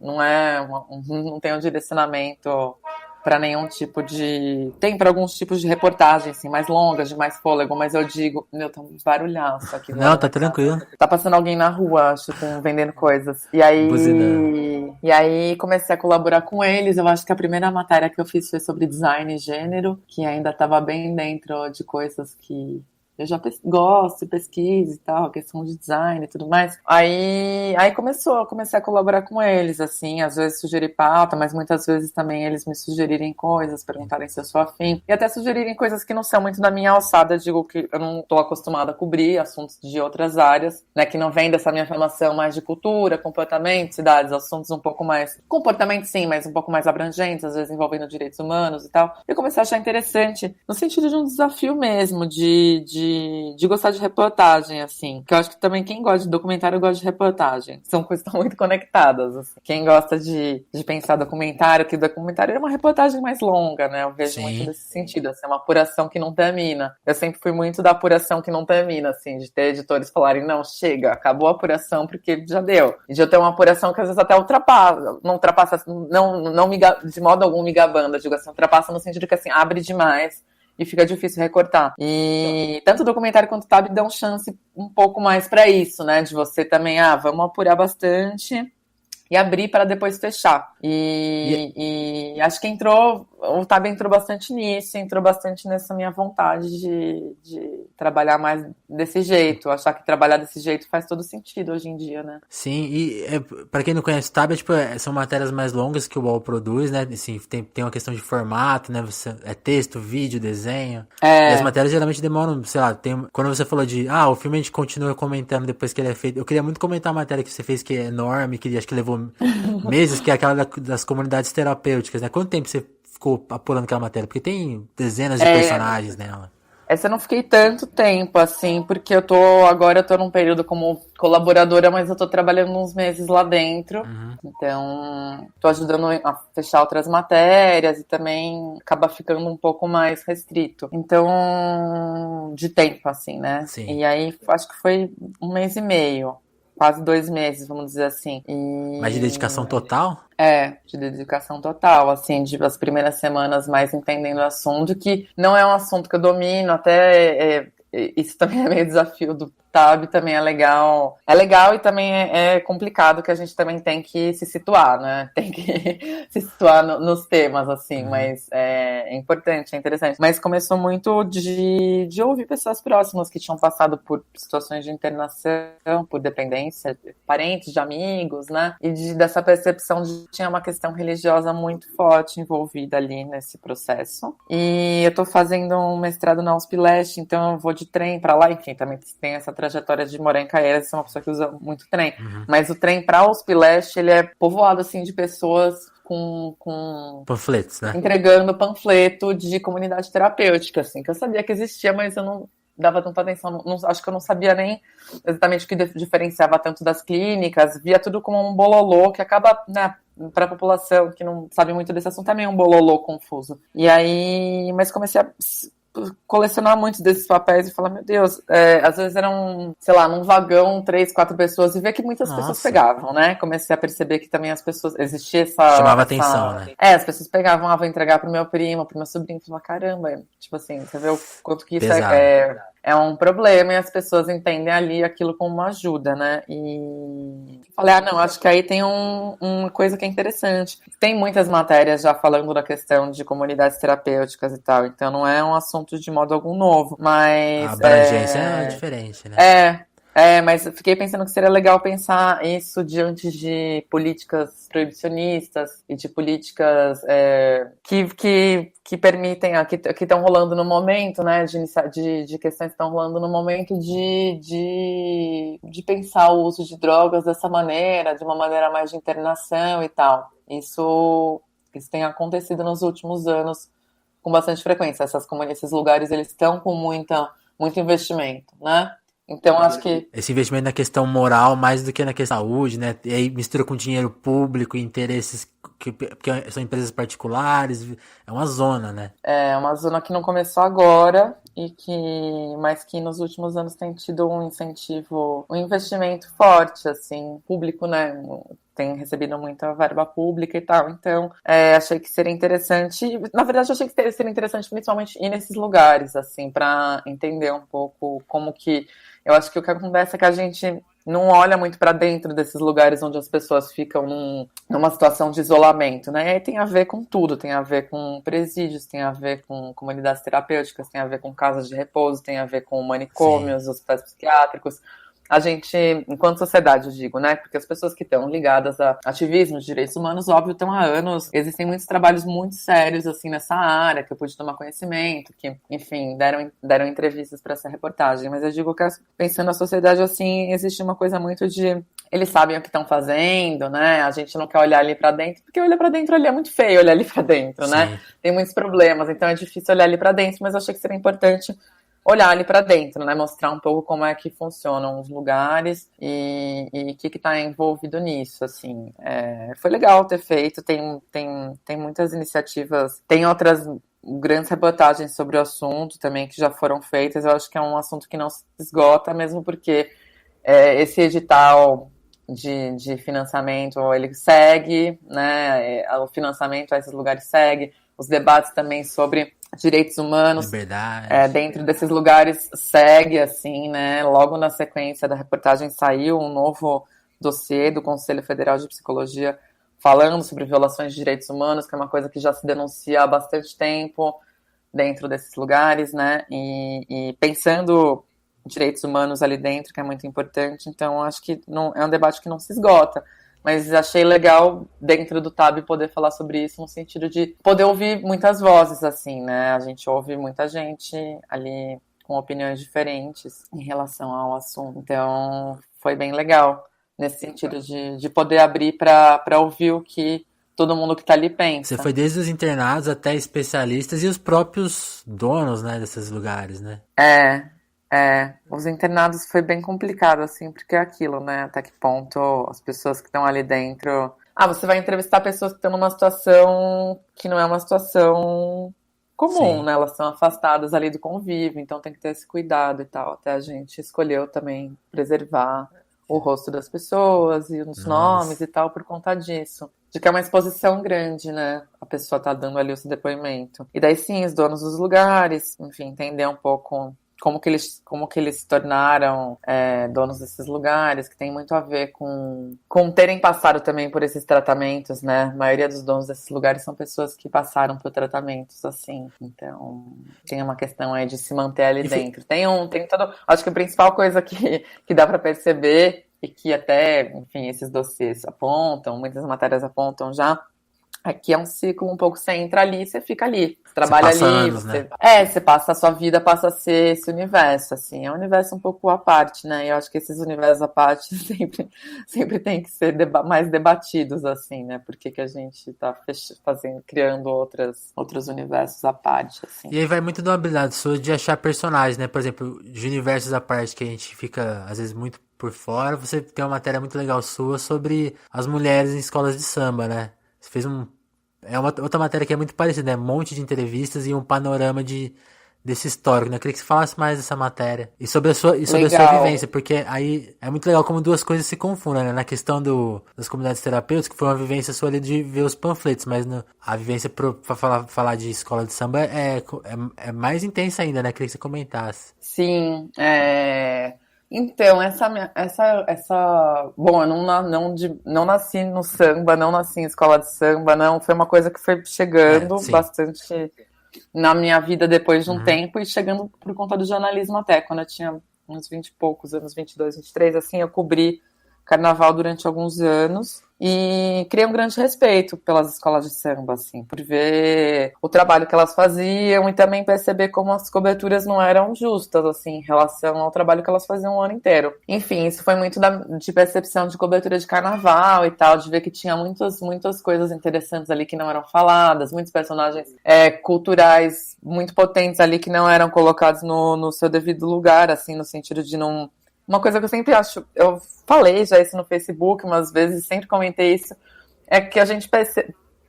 não tem um direcionamento para nenhum tipo de... Tem para alguns tipos de reportagem, assim, mais longas, de mais fôlego, mas eu digo... Meu, tá um barulhaço aqui. Não, tá tranquilo. Tá passando alguém na rua, acho, vendendo coisas. Buzinando. E aí comecei a colaborar com eles. Eu acho que a primeira matéria que eu fiz foi sobre design e gênero, que ainda tava bem dentro de coisas que eu já gosto, pesquiso e tal, questão de design e tudo mais. Aí comecei a colaborar com eles, assim, às vezes sugerir pauta, mas muitas vezes também eles me sugerirem coisas, perguntarem se eu sou afim, e até sugerirem coisas que não são muito da minha alçada, digo que eu não tô acostumada a cobrir, assuntos de outras áreas, né, que não vem dessa minha formação mais de cultura, comportamento, cidades, assuntos um pouco mais, comportamento sim, mas um pouco mais abrangentes, às vezes envolvendo direitos humanos e tal. Eu comecei a achar interessante, no sentido de um desafio mesmo, de gostar de reportagem, assim. Que eu acho que também quem gosta de documentário gosta de reportagem. São coisas que estão muito conectadas, assim. Quem gosta de pensar documentário, que documentário é uma reportagem mais longa, né? Eu vejo muito nesse sentido, assim, uma apuração que não termina. Eu sempre fui muito da apuração que não termina, assim, de ter editores falarem, não, chega, acabou a apuração porque já deu. E de eu ter uma apuração que às vezes até ultrapassa, não ultrapassa, de modo algum me gabando, eu digo assim, ultrapassa no sentido que, assim, abre demais e fica difícil recortar. E tanto o documentário quanto o TAB dão chance um pouco mais para isso, né? De você também, vamos apurar bastante e abrir para depois fechar. E acho que o TAB entrou bastante nisso, entrou bastante nessa minha vontade de trabalhar mais desse jeito, achar que trabalhar desse jeito faz todo sentido hoje em dia, né? Sim, e pra quem não conhece o TAB, são matérias mais longas que o UOL produz, né? Assim, tem uma questão de formato, né? É texto, vídeo, desenho. E as matérias geralmente demoram, sei lá, quando você falou o filme a gente continua comentando depois que ele é feito. Eu queria muito comentar a matéria que você fez, que é enorme, que acho que levou meses, que é aquela das comunidades terapêuticas, né? Quanto tempo você ficou apurando aquela matéria? Porque tem dezenas de personagens nela. Essa eu não fiquei tanto tempo, assim, porque agora eu tô num período como colaboradora, mas eu tô trabalhando uns meses lá dentro. Então, tô ajudando a fechar outras matérias e também acaba ficando um pouco mais restrito. Então, de tempo, assim, né? Sim. E aí, acho que foi 1 mês e meio. Quase 2 meses, vamos dizer assim. Mas de dedicação total? De dedicação total, assim, as primeiras semanas mais entendendo o assunto, que não é um assunto que eu domino, até isso também é meio desafio do TAB, também é legal. É legal e também é complicado, que a gente também tem que se situar, né? Tem que se situar nos temas, assim, mas é importante, é interessante. Mas começou muito de ouvir pessoas próximas que tinham passado por situações de internação, por dependência, parentes de amigos, né? E dessa percepção de que tinha uma questão religiosa muito forte envolvida ali nesse processo. E eu tô fazendo um mestrado na USP Leste, então eu vou de trem pra lá, enfim, também tem essa trajetória de morar em Caieiras, sou uma pessoa que usa muito trem. Mas o trem pra USP Leste, ele é povoado, assim, de pessoas com Panfletos, né? entregando panfleto de comunidade terapêutica, assim, que eu sabia que existia, mas eu não dava tanta atenção, acho que eu não sabia nem exatamente o que diferenciava tanto das clínicas, via tudo como um bololô que acaba, né, para a população que não sabe muito desse assunto, é meio um bololô confuso. E aí, mas comecei a colecionar muitos desses papéis e falar, meu Deus, às vezes eram, sei lá, num vagão, 3, 4 pessoas, e ver que muitas pessoas pegavam, né? Comecei a perceber que também as pessoas, existia essa... Chamava atenção, né? As pessoas pegavam, vou entregar pro meu primo, pro meu sobrinho, e falava, caramba, tipo assim, você vê o quanto que isso é um problema e as pessoas entendem ali aquilo como uma ajuda, né? E falei, não, acho que aí tem uma coisa que é interessante. Tem muitas matérias já falando da questão de comunidades terapêuticas e tal, então não é um assunto de modo algum novo, mas... A abrangência é diferente, né? Mas eu fiquei pensando que seria legal pensar isso diante de políticas proibicionistas e de políticas que permitem, que estão rolando no momento, né, de questões que estão rolando no momento de pensar o uso de drogas dessa maneira, de uma maneira mais de internação e tal. Isso tem acontecido nos últimos anos com bastante frequência. Esses lugares, eles estão com muito investimento, né? Então, acho que... Esse investimento na questão moral mais do que na questão da saúde, né? E aí mistura com dinheiro público, interesses que são empresas particulares. É uma zona, né? É uma zona que não começou agora, mas que nos últimos anos tem tido um incentivo, um investimento forte, assim, público, né? Tem recebido muita verba pública e tal, então achei que seria interessante, na verdade eu achei que seria interessante principalmente ir nesses lugares, assim, para entender um pouco como que, eu acho que o que acontece é que a gente não olha muito para dentro desses lugares onde as pessoas ficam numa situação de isolamento, né? E tem a ver com tudo, tem a ver com presídios, tem a ver com comunidades terapêuticas, tem a ver com casas de repouso, tem a ver com manicômios, hospitais psiquiátricos. A gente, enquanto sociedade, eu digo, né? Porque as pessoas que estão ligadas a ativismo de direitos humanos, óbvio, estão há anos. Existem muitos trabalhos muito sérios, assim, nessa área, que eu pude tomar conhecimento, que, enfim, deram entrevistas para essa reportagem. Mas eu digo que, pensando na sociedade, assim, existe uma coisa muito de... Eles sabem o que estão fazendo, né? A gente não quer olhar ali para dentro, porque olhar para dentro ali é muito feio, olhar ali para dentro, né? Tem muitos problemas, então é difícil olhar ali para dentro, mas eu achei que seria importante olhar ali para dentro, né? Mostrar um pouco como é que funcionam os lugares e o que está envolvido nisso, assim. Foi legal ter feito, tem muitas iniciativas, tem outras grandes reportagens sobre o assunto também que já foram feitas. Eu acho que é um assunto que não se esgota, mesmo porque esse edital de financiamento, ele segue, né? O financiamento a esses lugares segue, os debates também sobre direitos humanos, dentro desses lugares segue, assim, né? Logo na sequência da reportagem saiu um novo dossiê do Conselho Federal de Psicologia falando sobre violações de direitos humanos, que é uma coisa que já se denuncia há bastante tempo dentro desses lugares, né? E pensando direitos humanos ali dentro, que é muito importante. Então, acho que é um debate que não se esgota. Mas achei legal, dentro do TAB, poder falar sobre isso, no sentido de poder ouvir muitas vozes, assim, né? A gente ouve muita gente ali com opiniões diferentes em relação ao assunto. Então, foi bem legal, nesse sentido de poder abrir para ouvir o que todo mundo que está ali pensa. Você foi desde os internados até especialistas e os próprios donos, né, desses lugares, né? Os internados foi bem complicado, assim, porque é aquilo, né? Até que ponto as pessoas que estão ali dentro... você vai entrevistar pessoas que estão numa situação que não é uma situação comum, né? Elas são afastadas ali do convívio, então tem que ter esse cuidado e tal. Até a gente escolheu também preservar o rosto das pessoas e os nomes e tal por conta disso. De que é uma exposição grande, né? A pessoa tá dando ali o seu depoimento. E daí sim, os donos dos lugares, enfim, entender um pouco como que eles se tornaram donos desses lugares, que tem muito a ver com terem passado também por esses tratamentos, né? A maioria dos donos desses lugares são pessoas que passaram por tratamentos, assim. Então, tem uma questão aí de se manter ali dentro. Tem todo... Acho que a principal coisa que dá para perceber, e que até, enfim, esses dossiês apontam, muitas matérias apontam já, aqui é um ciclo um pouco, você entra ali, você fica ali, você trabalha ali, anos, né? você passa, a sua vida passa a ser esse universo, assim, é um universo um pouco à parte, né, e eu acho que esses universos à parte sempre tem que ser mais debatidos, assim, né, porque que a gente tá criando outros universos à parte, assim. E aí vai muito de uma habilidade sua de achar personagens, né, por exemplo, de universos à parte que a gente fica, às vezes, muito por fora, você tem uma matéria muito legal sua sobre as mulheres em escolas de samba, né? Você fez é uma outra matéria que é muito parecida, né? Um monte de entrevistas e um panorama desse histórico, né? Eu queria que você falasse mais dessa matéria. E sobre a sua vivência, porque aí é muito legal como duas coisas se confundem, né? Na questão das comunidades terapêuticas, que foi uma vivência sua ali de ver os panfletos, mas a vivência pra falar de escola de samba é mais intensa ainda, né? Eu queria que você comentasse. Sim, Então, bom, eu não nasci no samba, não nasci em escola de samba, não, foi uma coisa que foi chegando bastante na minha vida depois de um tempo e chegando por conta do jornalismo até, quando eu tinha uns 20 e poucos anos, 22, 23, assim, eu cobri carnaval durante alguns anos e criei um grande respeito pelas escolas de samba, assim, por ver o trabalho que elas faziam e também perceber como as coberturas não eram justas, assim, em relação ao trabalho que elas faziam o ano inteiro. Enfim, isso foi muito de percepção de cobertura de carnaval e tal, de ver que tinha muitas coisas interessantes ali que não eram faladas, muitos personagens culturais muito potentes ali que não eram colocados no seu devido lugar, assim, no sentido de não... Uma coisa que eu sempre acho, eu falei já isso no Facebook umas vezes, sempre comentei isso, é que a gente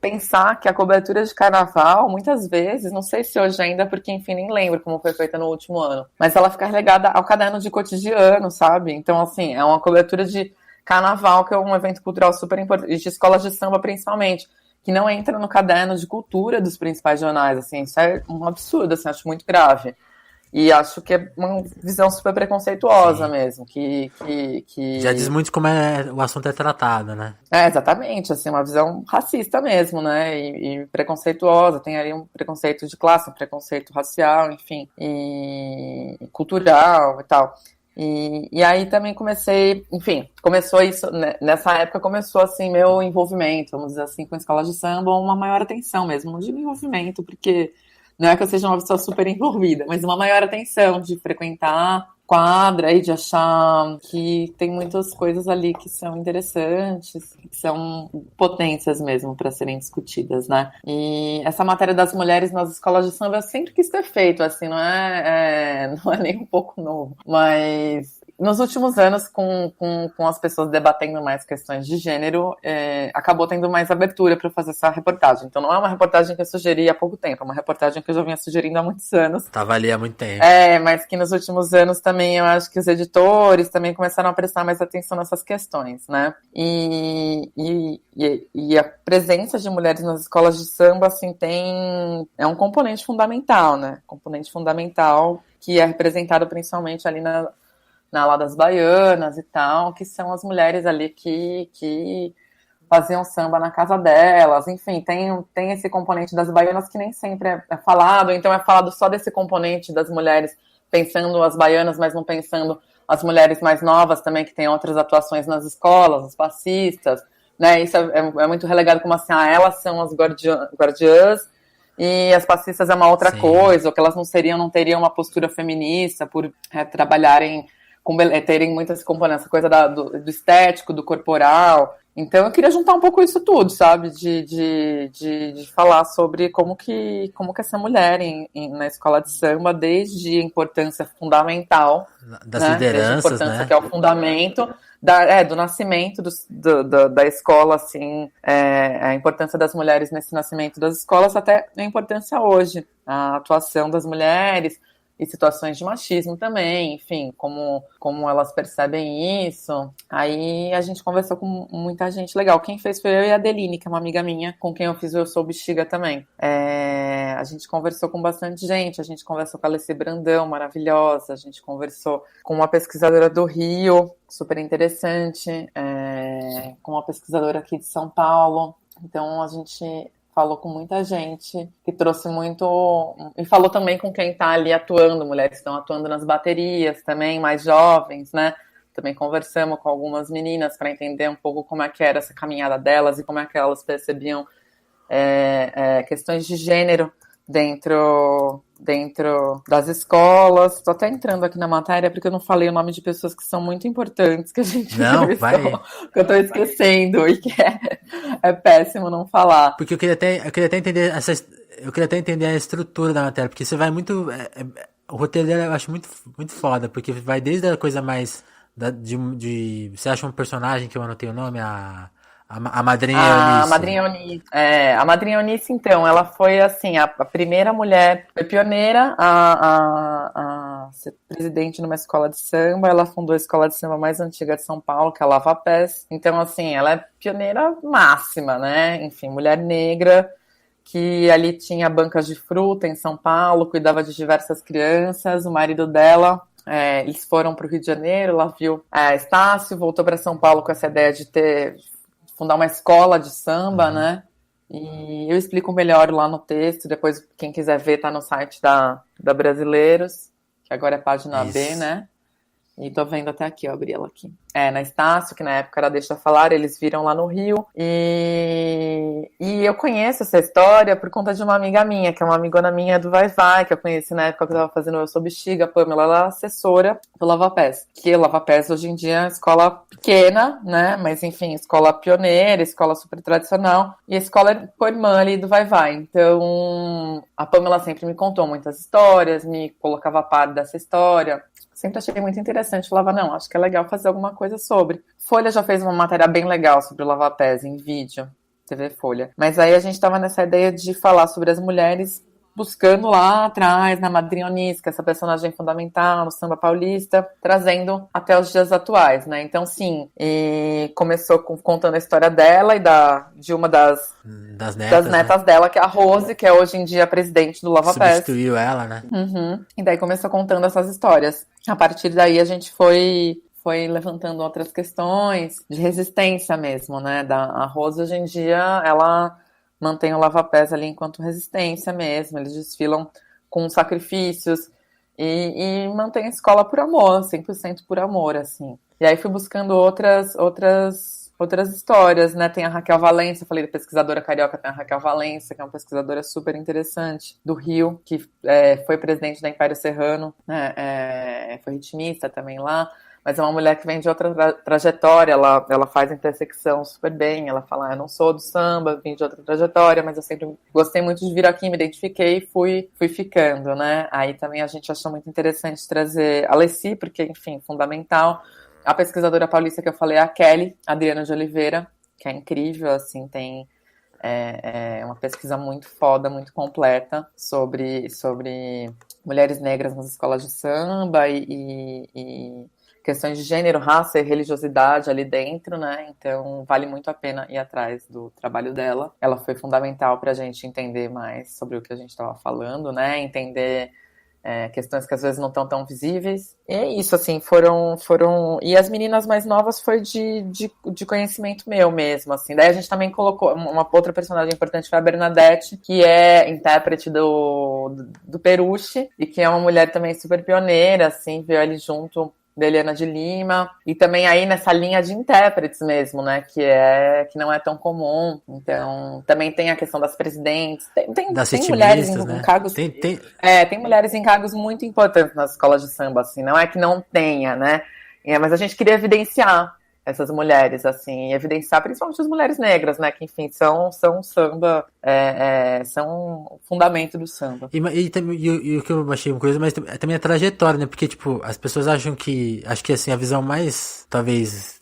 pensar que a cobertura de carnaval, muitas vezes, não sei se hoje ainda, porque enfim, nem lembro como foi feita no último ano, mas ela fica ligada ao caderno de cotidiano, sabe? Então, assim, é uma cobertura de carnaval, que é um evento cultural super importante, e de escolas de samba principalmente, que não entra no caderno de cultura dos principais jornais, assim, isso é um absurdo, assim, acho muito grave. E acho que é uma visão super preconceituosa mesmo, que... Já diz muito como o assunto é tratado, né? Exatamente, assim, uma visão racista mesmo, né, e preconceituosa, tem ali um preconceito de classe, um preconceito racial, enfim, e cultural e tal. E aí também comecei, enfim, começou isso, né, nessa época começou, assim, meu envolvimento, vamos dizer assim, com a escola de samba, uma maior atenção mesmo, não digo envolvimento, porque... Não é que eu seja uma pessoa super envolvida, mas uma maior atenção de frequentar quadra e de achar que tem muitas coisas ali que são interessantes, que são potências mesmo para serem discutidas, né? E essa matéria das mulheres nas escolas de samba eu sempre quis ter feito, assim, não é nem um pouco novo, mas nos últimos anos, com as pessoas debatendo mais questões de gênero, acabou tendo mais abertura para fazer essa reportagem. Então não é uma reportagem que eu sugeri há pouco tempo, é uma reportagem que eu já vinha sugerindo há muitos anos. Tava ali há muito tempo. Mas que nos últimos anos também eu acho que os editores também começaram a prestar mais atenção nessas questões, né? E a presença de mulheres nas escolas de samba, assim, é um componente fundamental, né? Componente fundamental que é representado principalmente ali na ala das baianas e tal, que são as mulheres ali que faziam samba na casa delas, enfim, tem esse componente das baianas que nem sempre é falado, então é falado só desse componente das mulheres, pensando as baianas, mas não pensando as mulheres mais novas também, que têm outras atuações nas escolas, as passistas, né, isso é muito relegado como assim, elas são as guardiãs, e as passistas é uma outra coisa, ou que elas não teriam uma postura feminista por trabalharem terem muitas componentes, essa coisa do estético, do corporal. Então eu queria juntar um pouco isso tudo, sabe? De falar sobre como que essa mulher na escola de samba, desde a importância fundamental das lideranças, desde a importância, né? Que é o fundamento do nascimento da escola, assim, a importância das mulheres nesse nascimento das escolas, até a importância hoje, a atuação das mulheres, e situações de machismo também, enfim, como elas percebem isso. Aí a gente conversou com muita gente legal. Quem fez foi eu e a Adeline, que é uma amiga minha, com quem eu fiz o Eu Sou Bexiga também. A gente conversou com bastante gente, a gente conversou com a Alessi Brandão, maravilhosa, a gente conversou com uma pesquisadora do Rio, super interessante, com uma pesquisadora aqui de São Paulo. Então a gente falou com muita gente que trouxe muito... E falou também com quem está ali atuando, mulheres que estão atuando nas baterias também, mais jovens, né? Também conversamos com algumas meninas para entender um pouco como é que era essa caminhada delas e como é que elas percebiam questões de gênero dentro das escolas. Estou até entrando aqui na matéria porque eu não falei o nome de pessoas que são muito importantes que a gente que eu estou esquecendo e que é péssimo não falar. Porque eu queria até entender a estrutura da matéria, porque você vai muito o roteiro dela eu acho muito, muito foda, porque vai desde a coisa mais você acha um personagem que eu anotei o nome, a Madrinha Eunice. A Madrinha Eunice. A Madrinha Eunice, então, ela foi assim, a primeira mulher, foi pioneira a ser presidente numa escola de samba. Ela fundou a escola de samba mais antiga de São Paulo, que é a Lava Pés. Então, assim, ela é pioneira máxima, né? Enfim, mulher negra, que ali tinha bancas de fruta em São Paulo, cuidava de diversas crianças. O marido dela... eles foram para o Rio de Janeiro, lá viu Estácio, voltou para São Paulo com essa ideia de fundar uma escola de samba, né? E eu explico melhor lá no texto, depois quem quiser ver tá no site da Brasileiros, que agora é página B, né? E tô vendo até aqui, eu abri ela aqui. Na Estácio, que na época era Deixa Falar, eles viram lá no Rio. E eu conheço essa história por conta de uma amiga minha, que é uma amigona minha do Vai Vai, que eu conheci na época que eu tava fazendo Eu Sou Bexiga, a Pamela, ela é assessora do Lava Pés. Que o Lava Pés hoje em dia é uma escola pequena, né? Mas enfim, escola pioneira, escola super tradicional. E a escola é por irmã ali do Vai Vai. Então, a Pamela sempre me contou muitas histórias, me colocava a par dessa história. Sempre achei muito interessante. Falava, não, acho que é legal fazer alguma coisa sobre. Folha já fez uma matéria bem legal sobre o Lava Pés em vídeo, TV Folha. Mas aí a gente estava nessa ideia de falar sobre as mulheres buscando lá atrás, na Madrinha Eunice, que é essa personagem fundamental no samba paulista, trazendo até os dias atuais, né? Então, sim, começou contando a história dela e de uma das netas dela, que é a Rose, que é hoje em dia presidente do Lava Pés. Substituiu ela, né? E daí começou contando essas histórias. A partir daí a gente foi levantando outras questões de resistência mesmo, né? A Rose, hoje em dia, ela mantém o Lava Pés ali enquanto resistência mesmo. Eles desfilam com sacrifícios e mantém a escola por amor, 100% por amor, assim. E aí fui buscando outras histórias, né? Tem a Raquel Valença, falei da pesquisadora carioca, tem a Raquel Valença, que é uma pesquisadora super interessante, do Rio, que foi presidente da Império Serrano, né? Foi ritmista também lá, mas é uma mulher que vem de outra trajetória, ela faz intersecção super bem, ela fala, eu não sou do samba, vim de outra trajetória, mas eu sempre gostei muito de vir aqui, me identifiquei e fui ficando, né? Aí também a gente achou muito interessante trazer a Alessi, porque, enfim, fundamental. A pesquisadora paulista que eu falei é a Kelly Adriana de Oliveira, que é incrível, assim, tem uma pesquisa muito foda, muito completa sobre mulheres negras nas escolas de samba e questões de gênero, raça e religiosidade ali dentro, né? Então vale muito a pena ir atrás do trabalho dela. Ela foi fundamental para a gente entender mais sobre o que a gente estava falando, né? Entender questões que às vezes não estão tão visíveis. E é isso, assim, foram... E as meninas mais novas foi de conhecimento meu mesmo, assim. Daí a gente também colocou uma outra personagem importante, foi a Bernadette, que é intérprete do Peruche, e que é uma mulher também super pioneira, assim, veio ali junto da Eliana de Lima, e também aí nessa linha de intérpretes mesmo, né, que não é tão comum. Então, também tem a questão das presidentes, tem mulheres em cargos, tem mulheres em cargos muito importantes nas escolas de samba, assim, não é que não tenha, né, mas a gente queria evidenciar essas mulheres, assim, evidenciar principalmente as mulheres negras, né, que enfim, são samba, são o fundamento do samba. E o que eu achei uma coisa, mas também a trajetória, né, porque, tipo, as pessoas acham que assim, a visão mais, talvez,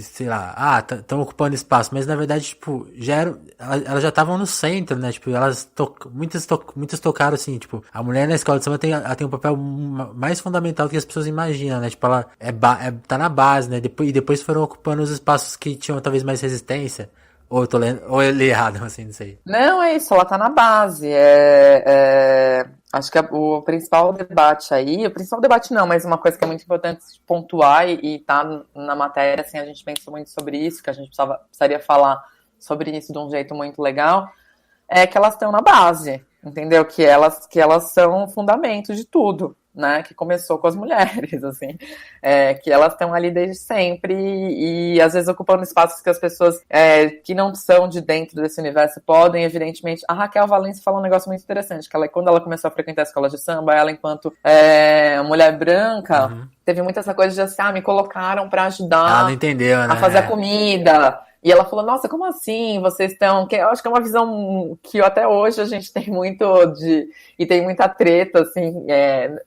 sei lá, estão ocupando espaço, mas na verdade, tipo, elas já estavam no centro, né? Tipo, muitas tocaram assim, tipo, a mulher na escola de samba ela tem um papel mais fundamental do que as pessoas imaginam, né? Tipo, ela tá na base, né? E depois foram ocupando os espaços que tinham talvez mais resistência. Ou eu tô lendo, ou eu li errado, assim, não sei. Não, é isso, ela tá na base. Acho que o principal debate aí, o principal debate não, mas uma coisa que é muito importante pontuar e tá na matéria, assim, a gente pensou muito sobre isso, que a gente precisaria falar sobre isso de um jeito muito legal, é que elas estão na base, entendeu? Que elas são o fundamento de tudo, né? Que começou com as mulheres, assim, que elas estão ali desde sempre e às vezes ocupando espaços que as pessoas que não são de dentro desse universo podem, evidentemente. A Raquel Valência falou um negócio muito interessante, que quando ela começou a frequentar a escola de samba, ela, enquanto mulher branca, teve muito essa coisa de assim, me colocaram para ajudar Ela não entendeu, né? a fazer a comida. E ela falou, nossa, como assim? Vocês estão... Eu acho que é uma visão que até hoje a gente tem muito de... E tem muita treta, assim...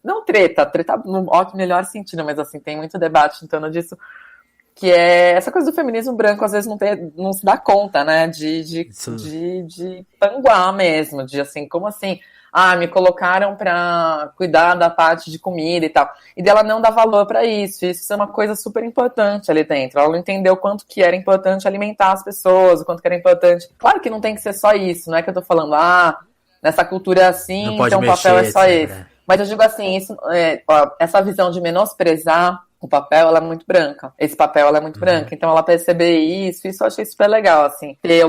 Não treta no melhor sentido, mas assim, tem muito debate em torno disso, que é essa coisa do feminismo branco, às vezes não se dá conta, né? De panguar mesmo, de assim, como assim? Me colocaram para cuidar da parte de comida e tal. E dela não dá valor para isso. Isso é uma coisa super importante ali dentro. Ela não entendeu o quanto que era importante alimentar as pessoas, o quanto que era importante. Claro que não tem que ser só isso, não é que eu tô falando, nessa cultura é assim, então o papel é só esse. Mas eu digo assim, essa visão de menosprezar o papel, ela é muito branca. Esse papel, ela é muito branca. Então, ela perceber isso eu achei super legal, assim. Ter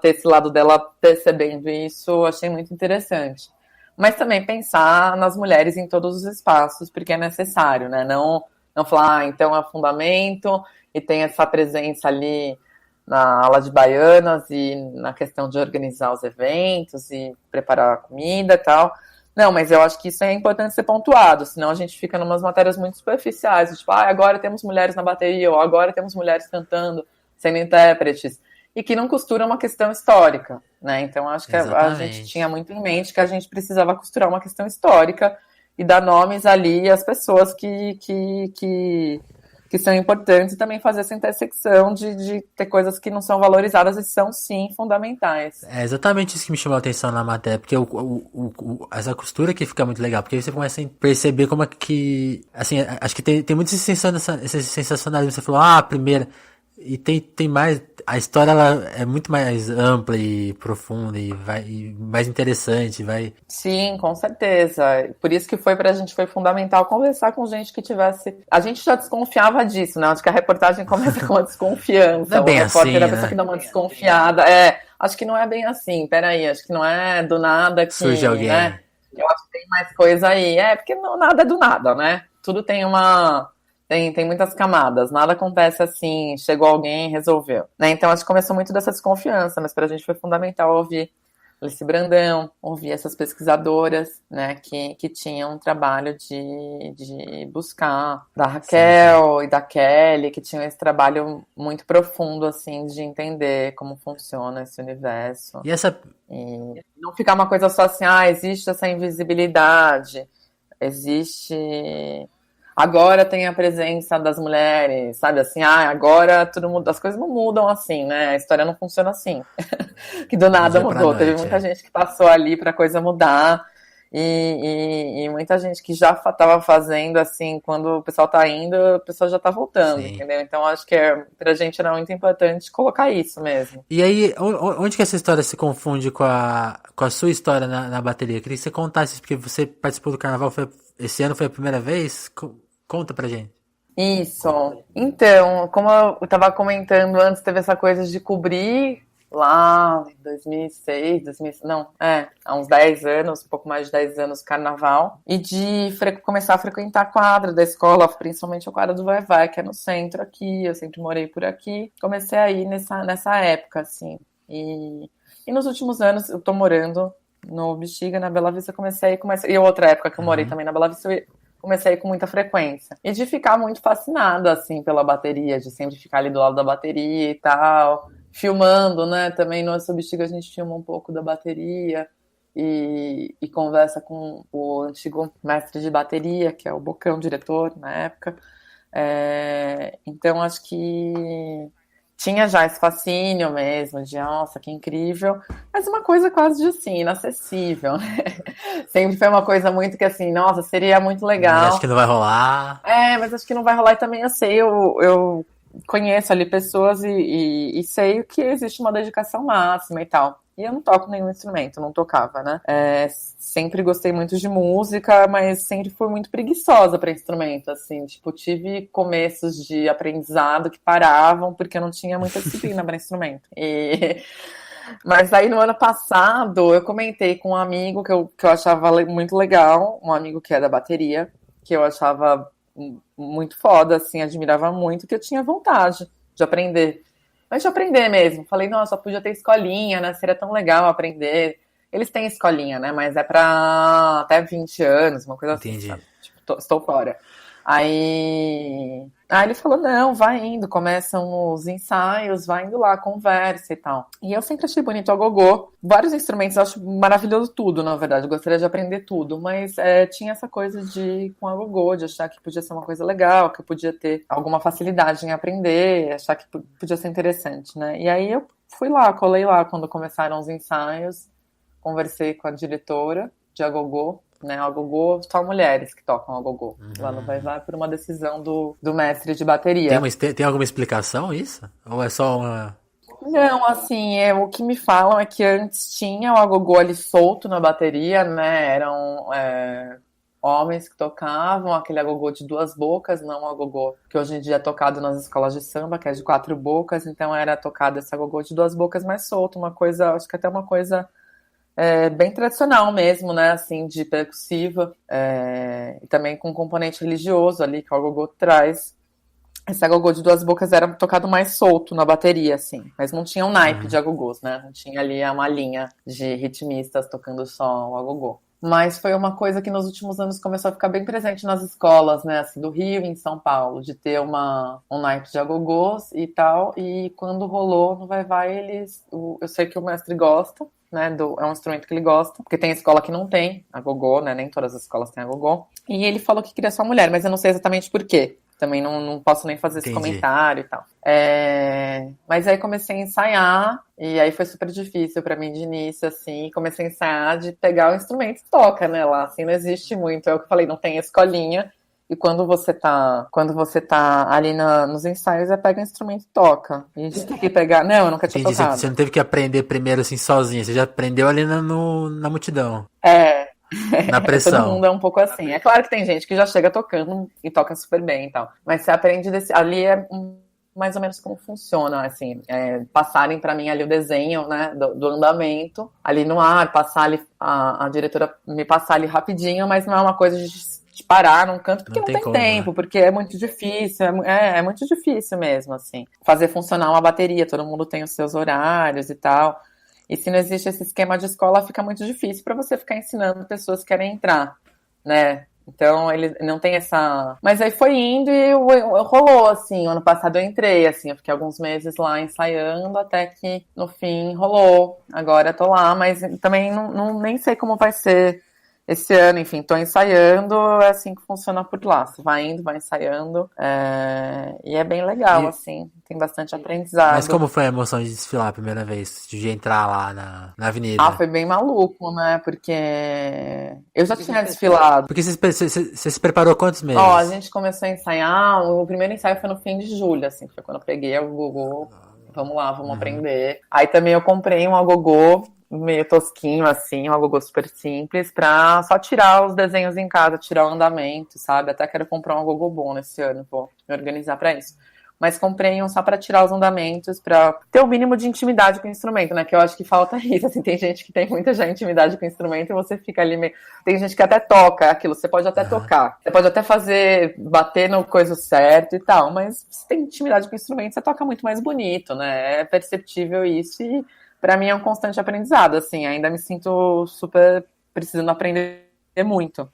esse lado dela percebendo isso, eu achei muito interessante. Mas também pensar nas mulheres em todos os espaços, porque é necessário, né? Não falar, então é fundamento, e tem essa presença ali na aula de baianas e na questão de organizar os eventos e preparar a comida e tal. Não, mas eu acho que isso é importante ser pontuado, senão a gente fica em umas matérias muito superficiais, tipo, agora temos mulheres na bateria, ou agora temos mulheres cantando, sendo intérpretes, e que não costura uma questão histórica, né? Então acho que a gente tinha muito em mente que a gente precisava costurar uma questão histórica e dar nomes ali às pessoas que são importantes e também fazer essa intersecção de ter coisas que não são valorizadas e são, sim, fundamentais. É exatamente isso que me chamou a atenção na matéria, porque essa costura aqui fica muito legal, porque aí você começa a perceber como é que, assim, acho que tem muito esse sensacionalismo, você falou, a primeira, e tem mais, a história ela é muito mais ampla e profunda e mais interessante, vai... Sim, com certeza. Por isso que pra gente foi fundamental conversar com gente que tivesse... A gente já desconfiava disso, né? Acho que a reportagem começa com uma desconfiança. Não é bem o repórter assim, é a pessoa que dá uma desconfiada. Acho que não é bem assim. Peraí, acho que não é do nada que... Surge alguém. Né? Eu acho que tem mais coisa aí. Porque nada é do nada, né? Tudo tem uma... Tem muitas camadas, nada acontece assim, chegou alguém e resolveu. Né? Então, acho que começou muito dessa desconfiança, mas para a gente foi fundamental ouvir Alice Brandão, ouvir essas pesquisadoras, né, que tinham um trabalho de buscar, da Raquel e da Kelly, que tinham esse trabalho muito profundo, assim, de entender como funciona esse universo. E não ficar uma coisa só assim, existe essa invisibilidade, existe... Agora tem a presença das mulheres, sabe, assim, agora tudo muda, as coisas não mudam assim, né, a história não funciona assim, que do nada mudou, teve muita gente que passou ali pra coisa mudar, e muita gente que já estava fazendo, assim, quando o pessoal tá indo, o pessoal já tá voltando, entendeu, então acho que pra gente era muito importante colocar isso mesmo. E aí, onde que essa história se confunde com a sua história na bateria? Eu queria que você contasse, porque você participou do carnaval, esse ano foi a primeira vez? Conta pra gente. Isso. Então, como eu estava comentando antes, teve essa coisa de cobrir lá em 2006, há uns 10 anos, um pouco mais de 10 anos, carnaval, e de começar a frequentar a quadra da escola, principalmente a quadra do Vai-Vai, que é no centro aqui, eu sempre morei por aqui. Comecei aí nessa época, assim. E nos últimos anos, eu tô morando no Bexiga, na Bela Vista, e outra época que eu morei também na Bela Vista, comecei com muita frequência. E de ficar muito fascinada, assim, pela bateria, de sempre ficar ali do lado da bateria e tal, filmando, né? Também no Bexiga a gente filma um pouco da bateria e conversa com o antigo mestre de bateria, que é o Bocão, diretor, na época. Então, acho que tinha já esse fascínio mesmo, de nossa, que incrível, mas uma coisa quase de assim, inacessível, né? Sempre foi uma coisa muito que assim, nossa, seria muito Mas acho legal. que não vai rolar. Mas acho que não vai rolar e também eu sei, eu conheço ali pessoas e sei que existe uma dedicação máxima e tal. E eu não toco nenhum instrumento, não tocava, né? Sempre gostei muito de música, mas sempre fui muito preguiçosa para instrumento, assim. Tipo, tive começos de aprendizado que paravam porque eu não tinha muita disciplina para instrumento. Mas aí no ano passado eu comentei com um amigo que eu achava muito legal, um amigo que é da bateria, que eu achava muito foda, assim, admirava muito, que eu tinha vontade de aprender. Mas de aprender mesmo. Falei, nossa, podia ter escolinha, né? Seria tão legal aprender. Eles têm escolinha, né? Mas é pra até 20 anos, uma coisa assim, Entendi. sabe? Tipo, estou fora. Aí ele falou, não, vai indo, começam os ensaios, vai indo lá, conversa e tal. E eu sempre achei bonito a gogô. Vários instrumentos, eu acho maravilhoso tudo, na verdade. Eu gostaria de aprender tudo, mas tinha essa coisa de com a gogô, de achar que podia ser uma coisa legal, que eu podia ter alguma facilidade em aprender, achar que podia ser interessante, né? E aí eu fui lá, colei lá quando começaram os ensaios, conversei com a diretora de agogô, né? Agogô, só mulheres que tocam agogô. Lá no Vai Vai por uma decisão do mestre de bateria. Tem alguma explicação isso? Ou é só uma. Não, assim, o que me falam é que antes tinha o agogô ali solto na bateria, né? Eram homens que tocavam aquele agogô de duas bocas, não o agogô que hoje em dia é tocado nas escolas de samba, que é de quatro bocas, então era tocado esse agogô de duas bocas mais solto, uma coisa, acho que até uma coisa bem tradicional mesmo, né, assim, de percussiva, e também com componente religioso ali, que o agogô traz. Esse agogô de duas bocas era tocado mais solto na bateria, assim, mas não tinha um naipe de agogôs, né, não tinha ali uma linha de ritmistas tocando só o agogô. Mas foi uma coisa que nos últimos anos começou a ficar bem presente nas escolas, né, assim, do Rio e em São Paulo, de ter um naipe de agogôs e tal, e quando rolou no Vai Vai, eu sei que o mestre gosta, né, é um instrumento que ele gosta, porque tem escola que não tem agogô, né, nem todas as escolas têm agogô, e ele falou que queria só mulher, mas eu não sei exatamente por quê. Também não posso nem fazer esse Entendi. comentário e tal. Mas aí comecei a ensaiar, e aí foi super difícil pra mim de início, assim. Comecei a ensaiar de pegar o instrumento e toca, né? Lá, assim, não existe muito. É o que eu falei, não tem escolinha. E quando você tá ali nos ensaios, pega o instrumento e toca. A gente tem que pegar. Não, eu nunca tinha Entendi. Você tocado. não teve que aprender primeiro assim sozinha, você já aprendeu ali na multidão, É, na todo pressão. mundo é um pouco assim. É claro que tem gente que já chega tocando e toca super bem e tal. Mas você aprende ali mais ou menos como funciona, assim, passarem para mim ali o desenho, né, do andamento, ali no ar, passar ali, a diretora me passar ali rapidinho, mas não é uma coisa de parar num canto, porque Não não tem tem como, né? tempo, porque é muito difícil, é muito difícil mesmo, assim, fazer funcionar uma bateria, todo mundo tem os seus horários e tal. E se não existe esse esquema de escola, fica muito difícil para você ficar ensinando pessoas que querem entrar, né? Então ele não tem essa. Mas aí foi indo e rolou, assim. Ano passado eu entrei, assim, eu fiquei alguns meses lá ensaiando, até que no fim rolou. Agora eu tô lá, mas também nem sei como vai ser esse ano, enfim, tô ensaiando, é assim que funciona por lá. Você vai indo, vai ensaiando, e é bem legal, E, assim, tem bastante mas aprendizado. como foi a emoção de desfilar a primeira vez? De entrar lá na Ah, avenida? foi bem maluco, né? Porque eu já tinha desfilado. Porque você se preparou quantos Ó, a meses? gente começou a ensaiar, o primeiro ensaio foi no fim de julho, assim, foi quando eu peguei o Google, vamos lá, vamos Uhum. aprender. Aí também eu comprei um agogô meio tosquinho, assim, um agogô super simples, pra só tirar os desenhos em casa, tirar o andamento, sabe? Até quero comprar um agogô bom nesse ano, vou me organizar pra isso. Mas comprei um só pra tirar os andamentos, pra ter o mínimo de intimidade com o instrumento, né? Que eu acho que falta isso, assim, tem gente que tem muita já intimidade com o instrumento e você fica ali meio... Tem gente que até toca aquilo, você pode até Aham. tocar, você pode até fazer, bater no coisa certo e tal, mas se tem intimidade com o instrumento, você toca muito mais bonito, né? É perceptível isso e pra mim é um constante aprendizado, assim, ainda me sinto super precisando aprender aprender muito.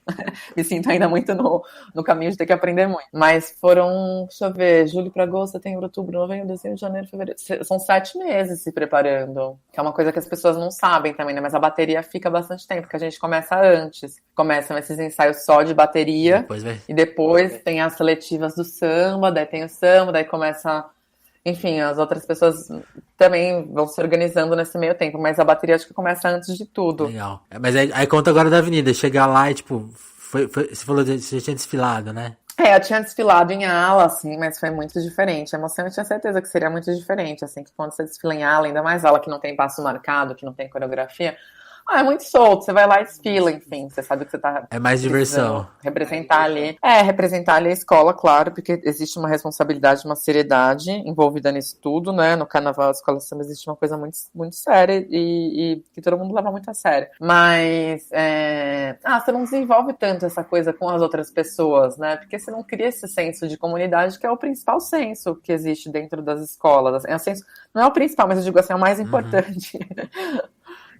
Me sinto ainda muito no caminho de ter que aprender muito. Mas foram, deixa eu ver, julho para agosto, setembro, outubro, novembro, dezembro, janeiro, fevereiro. São 7 meses se preparando. Que é uma coisa que as pessoas não sabem também, né? Mas a bateria fica bastante tempo, porque a gente começa antes. Começam esses ensaios só de bateria. E depois tem as seletivas do samba, daí tem o samba, daí começa... Enfim, as outras pessoas também vão se organizando nesse meio tempo, mas a bateria acho que começa antes de tudo. Legal. Mas aí conta agora da avenida, chegar lá e, tipo, você falou que você tinha desfilado, né? Eu tinha desfilado em ala, assim, mas foi muito diferente. A emoção eu tinha certeza que seria muito diferente, assim, que quando você desfila em ala, ainda mais ala que não tem passo marcado, que não tem coreografia, é muito solto, você vai lá e desfila, enfim, você sabe que você tá... É mais diversão. Representar ali a escola, claro, porque existe uma responsabilidade, uma seriedade envolvida nisso tudo, né? No carnaval, a escola de samba existe uma coisa muito, muito séria e que todo mundo leva muito a sério. Mas, você não desenvolve tanto essa coisa com as outras pessoas, né? Porque você não cria esse senso de comunidade, que é o principal senso que existe dentro das escolas. É o senso, não é o principal, mas eu digo assim, é o mais importante.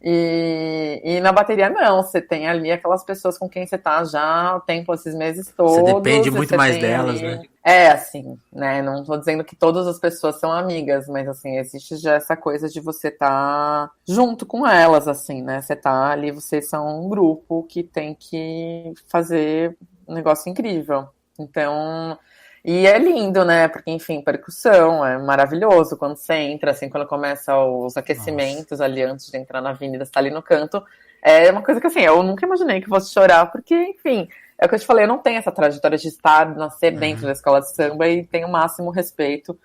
E na bateria não, você tem ali aquelas pessoas com quem você tá já o tempo, esses meses todos. Você depende muito mais delas, né? Assim, né, não tô dizendo que todas as pessoas são amigas, mas assim, existe já essa coisa de você tá junto com elas, assim, né, você tá ali, vocês são um grupo que tem que fazer um negócio incrível. Então... E é lindo, né? Porque, enfim, percussão é maravilhoso quando você entra, assim, quando começa os aquecimentos ali antes de entrar na avenida, você tá ali no canto. É uma coisa que, assim, eu nunca imaginei que fosse chorar, porque, enfim, é o que eu te falei, eu não tenho essa trajetória de nascer dentro da escola de samba e tenho o máximo respeito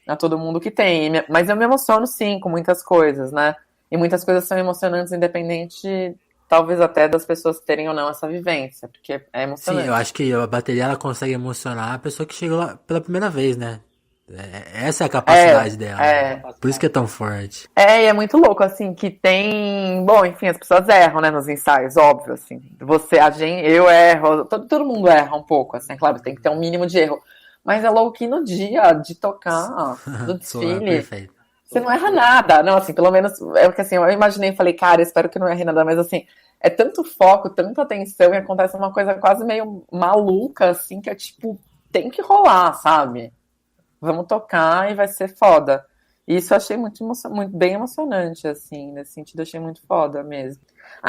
a todo mundo que tem. Mas eu me emociono, sim, com muitas coisas, né? E muitas coisas são emocionantes, independente... Talvez até das pessoas terem ou não essa vivência, porque é emocionante. Sim, eu acho que a bateria ela consegue emocionar a pessoa que chegou lá pela primeira vez, né? Essa é a capacidade dela. Né? Por isso que é tão forte. E é muito louco, assim, que tem... Bom, enfim, as pessoas erram, né, nos ensaios, óbvio, assim. Eu erro, todo mundo erra um pouco, assim, claro, tem que ter um mínimo de erro. Mas é louco que no dia de tocar, do desfile... Você não erra nada. Não, assim, pelo menos é o que assim, eu imaginei e falei, cara, espero que não erre nada, mas assim, é tanto foco, tanta atenção e acontece uma coisa quase meio maluca, assim, que é tipo, tem que rolar, sabe? Vamos tocar e vai ser foda. E isso eu achei muito bem emocionante, assim, nesse sentido, eu achei muito foda mesmo.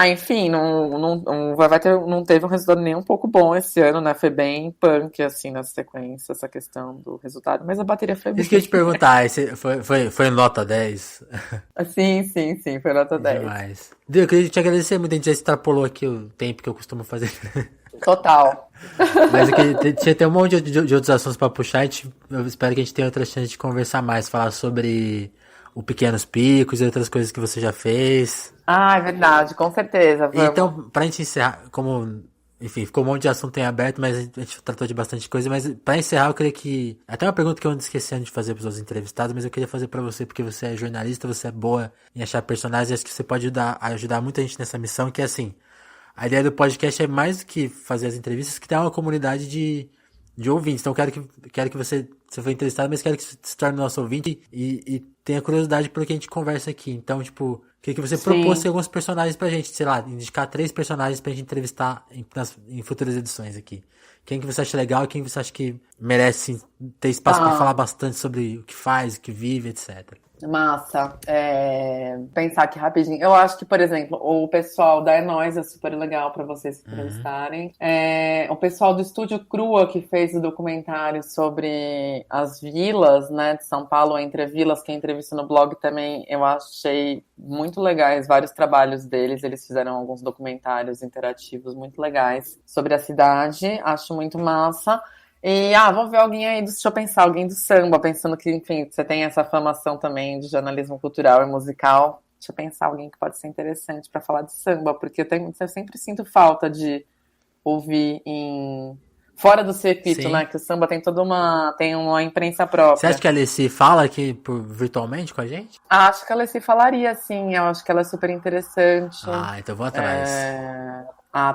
Enfim, não teve um resultado nem um pouco bom esse ano, né? Foi bem punk, assim, na sequência, essa questão do resultado, mas a bateria foi bem. Isso que eu ia te perguntar, foi nota 10? Sim, foi nota 10. Demais. Eu queria te agradecer muito, a gente já extrapolou aqui o tempo que eu costumo fazer. Total. Mas tinha um monte de outros assuntos pra puxar, eu espero que a gente tenha outra chance de conversar mais, falar sobre o Pequenos Picos e outras coisas que você já fez. É verdade, com certeza. Vamos. Então, pra gente encerrar, enfim, ficou um monte de assunto em aberto, mas a gente tratou de bastante coisa, mas pra encerrar eu queria que... Até uma pergunta que eu ando esquecendo de fazer pros outros entrevistados, mas eu queria fazer pra você, porque você é jornalista, você é boa em achar personagens, e acho que você pode ajudar muita gente nessa missão, que é assim, a ideia do podcast é mais do que fazer as entrevistas, que tem uma comunidade de ouvintes. Então eu quero que você foi entrevistado, mas quero que você se torne nosso ouvinte e tenha curiosidade pelo que a gente conversa aqui. Então, tipo, queria que você propôsse alguns personagens pra gente, sei lá, indicar 3 personagens pra gente entrevistar em futuras edições aqui. Quem que você acha legal e quem você acha que merece ter espaço pra falar bastante sobre o que faz, o que vive, etc. Massa. Pensar aqui rapidinho. Eu acho que, por exemplo, o pessoal da É Nóis é super legal para vocês entrevistarem. O pessoal do Estúdio Crua, que fez o documentário sobre as vilas, né, de São Paulo, Entre Vilas, que entrevista no blog também, eu achei muito legais vários trabalhos deles. Eles fizeram alguns documentários interativos muito legais sobre a cidade. Acho muito massa. E, vamos ver alguém aí, deixa eu pensar, alguém do samba, pensando que, enfim, você tem essa formação também de jornalismo cultural e musical. Deixa eu pensar alguém que pode ser interessante para falar de samba, porque eu sempre sinto falta de ouvir fora do circuito, né? Que o samba tem tem uma imprensa própria. Você acha que a Alessi fala aqui virtualmente com a gente? Acho que a Alessi falaria, sim. Eu acho que ela é super interessante. Então vou atrás.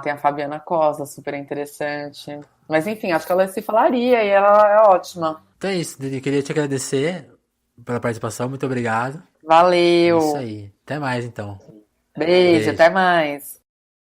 Tem a Fabiana Cosa, super interessante. Mas enfim, acho que ela se falaria e ela é ótima. Então é isso, Didi. Queria te agradecer pela participação. Muito obrigado. Valeu. É isso aí. Até mais, então. Beijo, até mais.